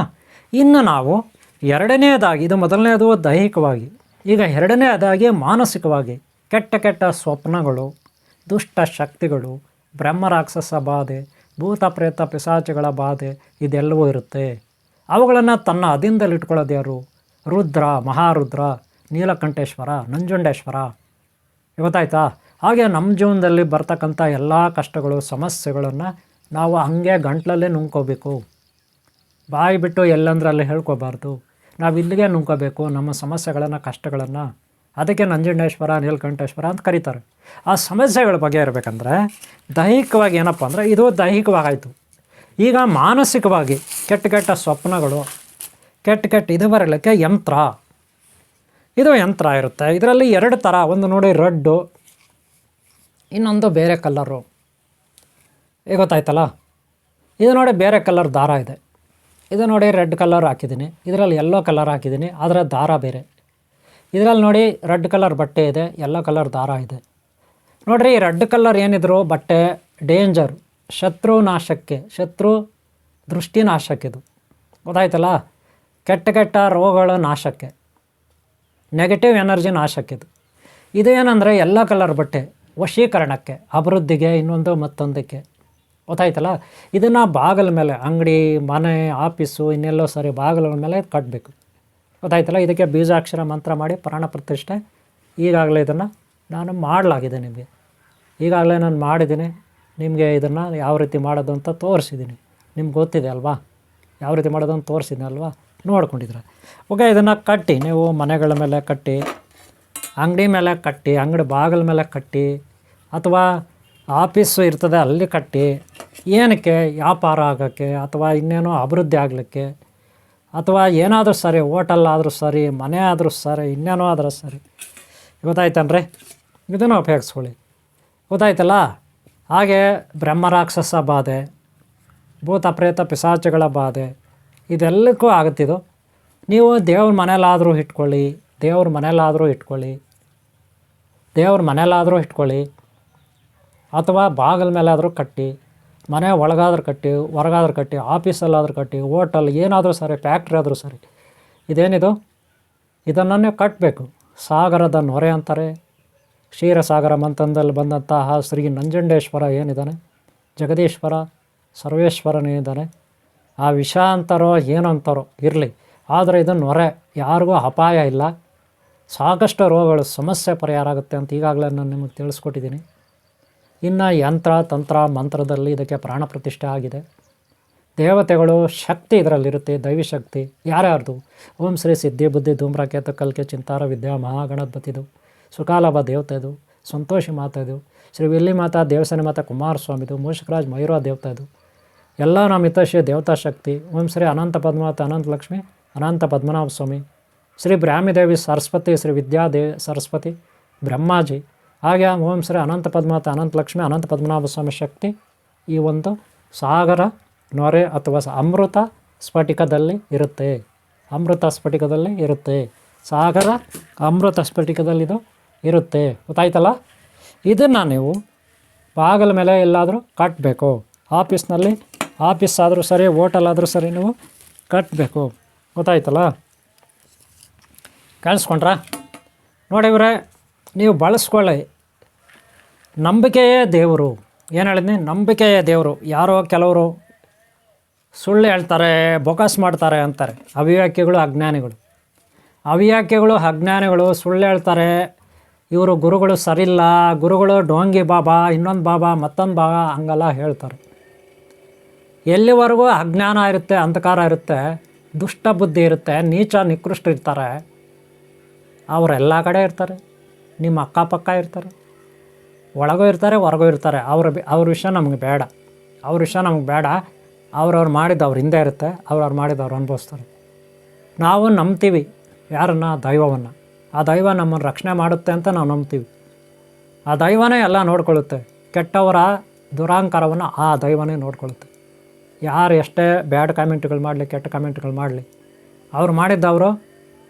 ಇನ್ನು ನಾವು ಎರಡನೇದಾಗಿ, ಇದು ಮೊದಲನೇದು ದೈಹಿಕವಾಗಿ, ಈಗ ಎರಡನೇದಾಗಿ ಮಾನಸಿಕವಾಗಿ ಕೆಟ್ಟ ಸ್ವಪ್ನಗಳು, ದುಷ್ಟ ಶಕ್ತಿಗಳು, ಬ್ರಹ್ಮರಾಕ್ಷಸ ಬಾಧೆ, ಭೂತ ಪ್ರೇತ ಪಿಶಾಚಿಗಳ ಬಾಧೆ ಇದೆಲ್ಲವೂ ಇರುತ್ತೆ. ಅವುಗಳನ್ನು ತನ್ನ ಅಧೀನದಲ್ಲಿಟ್ಕೊಳ್ಳೋದು ಯಾರು? ರುದ್ರ, ಮಹಾರುದ್ರ, ನೀಲಕಂಠೇಶ್ವರ, ನಂಜುಂಡೇಶ್ವರ. ಗೊತ್ತಾಯ್ತಾ? ಹಾಗೆ ನಮ್ಮ ಜೀವನದಲ್ಲಿ ಬರ್ತಕ್ಕಂಥ ಎಲ್ಲ ಕಷ್ಟಗಳು, ಸಮಸ್ಯೆಗಳನ್ನು ನಾವು ಹಾಗೆ ಗಂಟ್ಲಲ್ಲೇ ನುಂಗ್ಕೋಬೇಕು. ಬಾಯಿ ಬಿಟ್ಟು ಎಲ್ಲಂದ್ರಲ್ಲಿ ಹೇಳ್ಕೋಬಾರ್ದು. ನಾವು ಇಲ್ಲಿಗೆ ನುಂಗ್ಕೋಬೇಕು ನಮ್ಮ ಸಮಸ್ಯೆಗಳನ್ನು, ಕಷ್ಟಗಳನ್ನು. ಅದಕ್ಕೆ ನಂಜುಂಡೇಶ್ವರ, ನೀಲಕಂಠೇಶ್ವರ ಅಂತ ಕರೀತಾರೆ. ಆ ಸಮಸ್ಯೆಗಳ ಬಗ್ಗೆ ಇರಬೇಕಂದ್ರೆ ದೈಹಿಕವಾಗಿ ಏನಪ್ಪ ಅಂದರೆ, ಇದು ದೈಹಿಕವಾಗಾಯಿತು. ಈಗ ಮಾನಸಿಕವಾಗಿ ಕೆಟ್ಟ ಸ್ವಪ್ನಗಳು, ಇದು ಬರಲಿಕ್ಕೆ ಇದು ಯಂತ್ರ ಇರುತ್ತೆ. ಇದರಲ್ಲಿ ಎರಡು ಥರ, ಒಂದು ನೋಡಿ ರೆಡ್ಡು, ಇನ್ನೊಂದು ಬೇರೆ ಕಲ್ಲರು. ಗೊತ್ತಾಯ್ತಲ್ಲ? ಇದು ನೋಡಿ ಬೇರೆ ಕಲರ್ ದಾರ ಇದೆ. ಇದು ನೋಡಿ ರೆಡ್ ಕಲರ್ ಹಾಕಿದ್ದೀನಿ, ಇದರಲ್ಲಿ ಯೆಲ್ಲೋ ಕಲರ್ ಹಾಕಿದ್ದೀನಿ, ಆದರೆ ದಾರ ಬೇರೆ. ಇದರಲ್ಲಿ ನೋಡಿ ರೆಡ್ ಕಲರ್ ಬಟ್ಟೆ ಇದೆ, ಯೆಲ್ಲೋ ಕಲರ್ ದಾರ ಇದೆ. ನೋಡಿರಿ, ರೆಡ್ ಕಲರ್ ಏನಿದ್ರು ಬಟ್ಟೆ ಡೇಂಜರ್, ಶತ್ರು ದೃಷ್ಟಿ ನಾಶಕ್ಕಿದು. ಗೊತ್ತಾಯ್ತಲ್ಲ? ಕೆಟ್ಟ ರೋಗಗಳ ನಾಶಕ್ಕೆ, ನೆಗೆಟಿವ್ ಎನರ್ಜಿ ನಾಶಕ್ಕಿದು. ಇದು ಏನಂದರೆ ಯೆಲ್ಲೋ ಕಲರ್ ಬಟ್ಟೆ ವಶೀಕರಣಕ್ಕೆ, ಅಭಿವೃದ್ಧಿಗೆ, ಇನ್ನೊಂದು ಮತ್ತೊಂದಕ್ಕೆ. ಗೊತ್ತಾಯ್ತಲ್ಲ. ಇದನ್ನು ಬಾಗಿಲ ಮೇಲೆ, ಅಂಗಡಿ, ಮನೆ, ಆಫೀಸು, ಇನ್ನೆಲ್ಲೋ ಸರಿ ಬಾಗಿಲ ಮೇಲೆ ಕಟ್ಟಬೇಕು. ಗೊತ್ತಾಯ್ತಲ್ಲ. ಇದಕ್ಕೆ ಬೀಜಾಕ್ಷರ ಮಂತ್ರ ಮಾಡಿ ಪ್ರಾಣ ಪ್ರತಿಷ್ಠೆ ಈಗಾಗಲೇ ಇದನ್ನು ನಾನು ಮಾಡಲಾಗಿದೆ ನಿಮಗೆ. ಈಗಾಗಲೇ ನಾನು ಮಾಡಿದ್ದೀನಿ. ನಿಮಗೆ ಇದನ್ನು ಯಾವ ರೀತಿ ಮಾಡೋದು ಅಂತ ತೋರಿಸಿದ್ದೀನಿ. ನಿಮ್ಗೆ ಗೊತ್ತಿದೆ ಅಲ್ವಾ, ಯಾವ ರೀತಿ ಮಾಡೋದು ಅಂತ ತೋರಿಸಿದ್ದೀನಿ ಅಲ್ವಾ, ನೋಡ್ಕೊಂಡಿದ್ರೆ. ಓಕೆ, ಇದನ್ನು ಕಟ್ಟಿ ನೀವು ಮನೆಗಳ ಮೇಲೆ ಕಟ್ಟಿ, ಅಂಗಡಿ ಮೇಲೆ ಕಟ್ಟಿ, ಅಂಗಡಿ ಬಾಗಿಲ ಮೇಲೆ ಕಟ್ಟಿ, ಅಥವಾ ಆಫೀಸು ಇರ್ತದೆ ಅಲ್ಲಿ ಕಟ್ಟಿ. ಏನಕ್ಕೆ? ವ್ಯಾಪಾರ ಆಗೋಕ್ಕೆ, ಅಥವಾ ಇನ್ನೇನೋ ಅಭಿವೃದ್ಧಿ ಆಗಲಿಕ್ಕೆ, ಅಥವಾ ಏನಾದರೂ ಸರಿ, ಹೋಟೆಲ್ ಆದರೂ ಸರಿ, ಮನೆ ಆದರೂ ಸರಿ, ಇನ್ನೇನೋ ಆದರೂ ಸರಿ. ಗೊತ್ತಾಯ್ತನ್ರಿ? ಇದನ್ನು ಉಪಯೋಗಿಸ್ಕೊಳ್ಳಿ. ಗೊತ್ತಾಯ್ತಲ್ಲ. ಹಾಗೆ ಬ್ರಹ್ಮರಾಕ್ಷಸ ಬಾಧೆ, ಭೂತ ಪ್ರೇತ ಪಿಶಾಚಗಳ ಬಾಧೆ, ಇದೆಲ್ಲಕ್ಕೂ ಆಗುತ್ತಿದ್ದು. ನೀವು ದೇವ್ರ ಮನೇಲಾದರೂ ಇಟ್ಕೊಳ್ಳಿ, ದೇವ್ರ ಮನೇಲಾದರೂ ಇಟ್ಕೊಳ್ಳಿ, ಅಥವಾ ಬಾಗಿಲ ಮೇಲಾದರೂ ಕಟ್ಟಿ, ಮನೆ ಒಳಗಾದ್ರೂ ಕಟ್ಟಿ, ಹೊರಗಾದ್ರೂ ಕಟ್ಟಿ, ಆಫೀಸಲ್ಲಾದರೂ ಕಟ್ಟಿ, ಹೋಟೆಲ್ ಏನಾದರೂ ಸರಿ, ಫ್ಯಾಕ್ಟ್ರಿ ಆದರೂ ಸರಿ. ಇದೇನಿದು? ಇದನ್ನೇ ಕಟ್ಟಬೇಕು. ಸಾಗರದ ನೊರೆ ಅಂತಾರೆ. ಕ್ಷೀರಸಾಗರ ಮಂಥನದಲ್ಲಿ ಬಂದಂತಹ ಶ್ರೀ ನಂಜುಂಡೇಶ್ವರ ಏನಿದ್ದಾನೆ, ಜಗದೀಶ್ವರ, ಸರ್ವೇಶ್ವರನೇನಿದ್ದಾನೆ, ಆ ವಿಷ ಅಂತಾರೋ ಏನು ಅಂತಾರೋ ಇರಲಿ, ಆದರೆ ಇದು ನೊರೆ, ಯಾರಿಗೂ ಅಪಾಯ ಇಲ್ಲ. ಸಾಕಷ್ಟು ರೋಗಗಳು ಸಮಸ್ಯೆ ಪರಿಹಾರ ಆಗುತ್ತೆ ಅಂತ ಈಗಾಗಲೇ ನಾನು ನಿಮಗೆ ತಿಳಿಸ್ಕೊಟ್ಟಿದ್ದೀನಿ. ಇನ್ನು ಯಂತ್ರ ತಂತ್ರ ಮಂತ್ರದಲ್ಲಿ ಇದಕ್ಕೆ ಪ್ರಾಣ ಪ್ರತಿಷ್ಠೆ ಆಗಿದೆ. ದೇವತೆಗಳು ಶಕ್ತಿ ಇದರಲ್ಲಿರುತ್ತೆ, ದೈವಿಶಕ್ತಿ. ಯಾರ್ಯಾರ್ದು? ಓಂ ಶ್ರೀ ಸಿದ್ಧಿ ಬುದ್ಧಿ ಧೂಮ್ರಕೇತು ಕಲ್ಕೆ ಚಿಂತಾರ ವಿದ್ಯಾ ಮಹಾಗಣಪತಿದು, ಸುಕಾಲಭ ದೇವತೆದು, ಸಂತೋಷಿ ಮಾತಾದು, ಶ್ರೀ ವಿಲ್ಲಿ ಮಾತಾ ದೇವಸೇನೆ ಮಾತಾ ಕುಮಾರಸ್ವಾಮಿದು, ಮೂಷಕರಾಜ್ ಮಯೂರ ದೇವತೆದು, ಎಲ್ಲ ನಮ್ಮ ಹಿತಶ್ರೀ ದೇವತಾ ಶಕ್ತಿ. ಓಂ ಶ್ರೀ ಅನಂತ ಪದ್ಮಾವತಿ ಅನಂತ ಲಕ್ಷ್ಮಿ ಅನಂತ ಪದ್ಮನಾಭ ಸ್ವಾಮಿ, ಶ್ರೀ ಬ್ರಾಹ್ಮಿದೇವಿ ಸರಸ್ವತಿ, ಶ್ರೀ ವಿದ್ಯಾದೇವಿ ಸರಸ್ವತಿ, ಬ್ರಹ್ಮಾಜಿ. ಹಾಗೆ ಓಂ ಶ್ರೀ ಅನಂತ ಪದ್ಮಾವತಿ ಅನಂತ ಲಕ್ಷ್ಮಿ ಅನಂತ ಪದ್ಮನಾಭ ಸ್ವಾಮಿ ಶಕ್ತಿ. ಈ ಒಂದು ಸಾಗರ ನೊರೆ ಅಥವಾ ಅಮೃತ ಸ್ಫಟಿಕದಲ್ಲಿ ಇರುತ್ತೆ. ಅಮೃತ ಸ್ಫಟಿಕದಲ್ಲಿ ಇರುತ್ತೆ. ಸಾಗರ ಅಮೃತ ಸ್ಫಟಿಕದಲ್ಲಿದು ಇರುತ್ತೆ. ಗೊತ್ತಾಯ್ತಲ್ಲ. ಇದನ್ನು ನೀವು ಬಾಗಿಲ ಮೇಲೆ ಎಲ್ಲಾದರೂ ಕಟ್ಟಬೇಕು. ಆಫೀಸ್ನಲ್ಲಿ, ಆಫೀಸ್ ಆದರೂ ಸರಿ, ಹೋಟೆಲ್ ಆದರೂ ಸರಿ, ನೀವು ಕಟ್ಟಬೇಕು. ಗೊತ್ತಾಯ್ತಲ್ಲ. ಕೇಳಿಸ್ಕೊಂಡ್ರಾ? ನೋಡಿವ್ರೆ, ನೀವು ಬಳಸ್ಕೊಳ್ಳಿ. ನಂಬಿಕೆಯೇ ದೇವರು. ಏನು ಹೇಳಿದ್ನಿ? ನಂಬಿಕೆಯೇ ದೇವರು. ಯಾರೋ ಕೆಲವರು ಸುಳ್ಳು ಹೇಳ್ತಾರೆ, ಬೊಕಾಸ್ ಮಾಡ್ತಾರೆ ಅಂತಾರೆ. ಅವಿವೇಕಿಗಳು, ಅಜ್ಞಾನಿಗಳು ಸುಳ್ಳು ಹೇಳ್ತಾರೆ. ಇವರು ಗುರುಗಳು ಸರಿಯಿಲ್ಲ, ಗುರುಗಳು ಡೋಂಗಿ ಬಾಬಾ, ಇನ್ನೊಂದು ಬಾಬಾ, ಮತ್ತೊಂದು ಬಾಬಾ, ಹಂಗೆಲ್ಲ ಹೇಳ್ತಾರೆ. ಎಲ್ಲಿವರೆಗೂ ಅಜ್ಞಾನ ಇರುತ್ತೆ, ಅಂಧಕಾರ ಇರುತ್ತೆ, ದುಷ್ಟ ಬುದ್ಧಿ ಇರುತ್ತೆ, ನೀಚ ನಿಕೃಷ್ಟ ಇರ್ತಾರೆ, ಅವರೆಲ್ಲ ಕಡೆ ಇರ್ತಾರೆ. ನಿಮ್ಮ ಅಕ್ಕಪಕ್ಕ ಇರ್ತಾರೆ, ಒಳಗೂ ಇರ್ತಾರೆ, ಹೊರಗೂ ಇರ್ತಾರೆ. ಅವ್ರ ವಿಷಯ ನಮಗೆ ಬೇಡ, ಅವ್ರವ್ರು ಮಾಡಿದ್ದು ಅವ್ರ ಹಿಂದೆ ಇರುತ್ತೆ, ಅವ್ರವ್ರು ಮಾಡಿದ್ದು ಅವ್ರು ಅನುಭವಿಸ್ತಾರೆ. ನಾವು ನಂಬ್ತೀವಿ ಯಾರನ್ನು? ದೈವವನ್ನು. ಆ ದೈವ ನಮ್ಮನ್ನು ರಕ್ಷಣೆ ಮಾಡುತ್ತೆ ಅಂತ ನಾವು ನಂಬ್ತೀವಿ. ಆ ದೈವನೇ ಎಲ್ಲ ನೋಡ್ಕೊಳ್ಳುತ್ತೆ. ಕೆಟ್ಟವರ ದುರಾಂಕಾರವನ್ನು ಆ ದೈವನೇ ನೋಡ್ಕೊಳ್ಳುತ್ತೆ. ಯಾರು ಎಷ್ಟೇ ಬ್ಯಾಡ್ ಕಾಮೆಂಟ್ಗಳು ಮಾಡಲಿ, ಕೆಟ್ಟ ಕಾಮೆಂಟ್ಗಳು ಮಾಡಲಿ, ಅವ್ರು ಮಾಡಿದ್ದವರು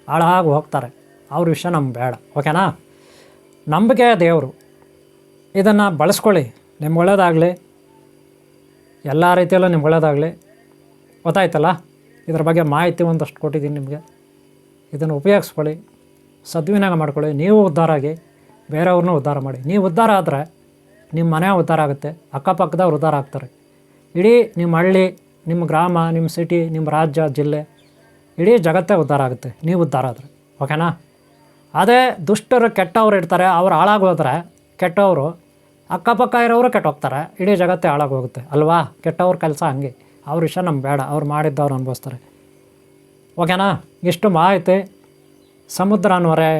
ಹಾಳಾಗಿ ಹೋಗ್ತಾರೆ. ಅವ್ರ ವಿಷಯ ನಮ್ಗೆ ಬೇಡ. ಓಕೆನಾ? ನಂಬಿಕೆ ದೇವರು. ಇದನ್ನು ಬಳಸ್ಕೊಳ್ಳಿ. ನಿಮ್ಗೆ ಒಳ್ಳೆಯದಾಗಲಿ, ಎಲ್ಲ ರೀತಿಯಲ್ಲೂ ನಿಮ್ಗೆ ಒಳ್ಳೆಯದಾಗಲಿ. ಗೊತ್ತಾಯ್ತಲ್ಲ. ಇದ್ರ ಬಗ್ಗೆ ಮಾಹಿತಿ ಒಂದಷ್ಟು ಕೊಟ್ಟಿದ್ದೀನಿ ನಿಮಗೆ. ಇದನ್ನು ಉಪಯೋಗಿಸ್ಕೊಳ್ಳಿ, ಸದ್ವಿನಿಯೋಗ ಮಾಡ್ಕೊಳ್ಳಿ. ನೀವು ಉದ್ಧಾರ ಆಗಿ ಬೇರೆಯವ್ರನ್ನೂ ಉದ್ಧಾರ ಮಾಡಿ. ನೀವು ಉದ್ಧಾರ ಆದರೆ ನಿಮ್ಮ ಮನೆ ಉದ್ಧಾರ ಆಗುತ್ತೆ, ಅಕ್ಕಪಕ್ಕದವ್ರು ಉದ್ಧಾರ ಆಗ್ತಾರೆ. ಇಡೀ ನಿಮ್ಮ ಹಳ್ಳಿ, ನಿಮ್ಮ ಗ್ರಾಮ, ನಿಮ್ಮ ಸಿಟಿ, ನಿಮ್ಮ ರಾಜ್ಯ, ಜಿಲ್ಲೆ, ಇಡೀ ಜಗತ್ತೇ ಉದ್ಧಾರ ಆಗುತ್ತೆ ನೀವು ಉದ್ಧಾರ ಆದರೆ. ಓಕೆನಾ? ಅದೇ ದುಷ್ಟರು, ಕೆಟ್ಟವ್ರು ಇರ್ತಾರೆ, ಅವ್ರು ಹಾಳಾಗೋದ್ರೆ, ಕೆಟ್ಟವರು ಅಕ್ಕಪಕ್ಕ ಇರೋರು ಕೆಟ್ಟೋಗ್ತಾರೆ, ಇಡೀ ಜಗತ್ತೇ ಹಾಳಾಗೋಗುತ್ತೆ ಅಲ್ವಾ? ಕೆಟ್ಟವ್ರ ಕೆಲಸ ಹಂಗೆ. ಅವ್ರ ವಿಷಯ ನಮ್ಗೆ ಬೇಡ, ಅವ್ರು ಮಾಡಿದ್ದವ್ರು ಅನುಭವಿಸ್ತಾರೆ. ಓಕೆನಾ? ಇಷ್ಟು ಮಾಹಿತಿ. ಸಮುದ್ರ ನೊರೆ,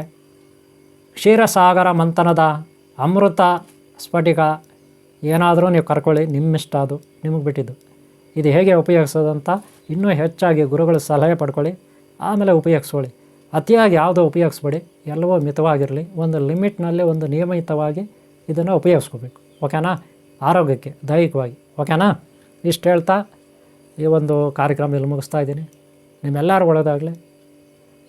ಕ್ಷೀರಸಾಗರ ಮಂಥನದ ಅಮೃತ ಸ್ಫಟಿಕ ಏನಾದರೂ ನೀವು ಕರ್ಕೊಳ್ಳಿ, ನಿಮ್ಮಿಷ್ಟ, ಅದು ನಿಮಗೆ ಬಿಟ್ಟಿದ್ದು. ಇದು ಹೇಗೆ ಉಪಯೋಗಿಸೋದಂತ ಇನ್ನೂ ಹೆಚ್ಚಾಗಿ ಗುರುಗಳು ಸಲಹೆ ಪಡ್ಕೊಳ್ಳಿ, ಆಮೇಲೆ ಉಪಯೋಗಿಸ್ಕೊಳ್ಳಿ. ಅತಿಯಾಗಿ ಯಾವುದೋ ಉಪಯೋಗಿಸ್ಬೇಡಿ, ಎಲ್ಲವೂ ಮಿತವಾಗಿರಲಿ. ಒಂದು ಲಿಮಿಟ್ನಲ್ಲಿ, ಒಂದು ನಿಯಮಿತವಾಗಿ ಇದನ್ನು ಉಪಯೋಗಿಸ್ಕೋಬೇಕು. ಓಕೆನಾ? ಆರೋಗ್ಯಕ್ಕೆ, ದೈಹಿಕವಾಗಿ. ಓಕೆನಾ? ಇಷ್ಟು ಹೇಳ್ತಾ ಈ ಒಂದು ಕಾರ್ಯಕ್ರಮದಲ್ಲಿ ಮುಗಿಸ್ತಾ ಇದ್ದೀನಿ. ನಿಮ್ಮೆಲ್ಲರೂ ಒಳ್ಳೆಯದಾಗಲಿ.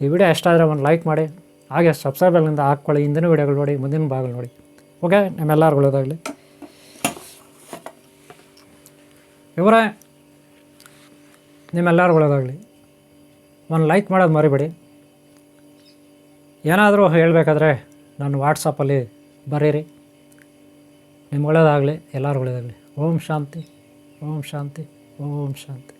ಈ ವಿಡಿಯೋ ಎಷ್ಟಾದರೆ ಒಂದು ಲೈಕ್ ಮಾಡಿ, ಹಾಗೆ ಸಬ್ಸ್ಕ್ರೈಬರ್ಗಳಿಂದ ಹಾಕ್ಕೊಳ್ಳಿ. ಹಿಂದಿನ ವಿಡಿಯೋಗಳು ನೋಡಿ, ಮುಂದಿನ ಭಾಗಗಳು ನೋಡಿ. ಓಕೆ? ನಿಮ್ಮೆಲ್ಲರೂ ಒಳ್ಳೆಯದಾಗಲಿ. ಇವರೇ, ನಿಮ್ಮೆಲ್ಲರೂ ಒಳ್ಳೆಯದಾಗಲಿ. ಒಂದು ಲೈಕ್ ಮಾಡೋದು ಮರಿಬೇಡಿ. ಏನಾದರೂ ಹೇಳಬೇಕಾದ್ರೆ ನಾನು ವಾಟ್ಸಪ್ಪಲ್ಲಿ ಬರೀರಿ. ನಿಮ್ಗೆ ಒಳ್ಳೆಯದಾಗಲಿ, ಎಲ್ಲರೂ ಒಳ್ಳೆಯದಾಗಲಿ. ಓಂ ಶಾಂತಿ. ಓಂ ಶಾಂತಿ. ಓಂ ಶಾಂತಿ.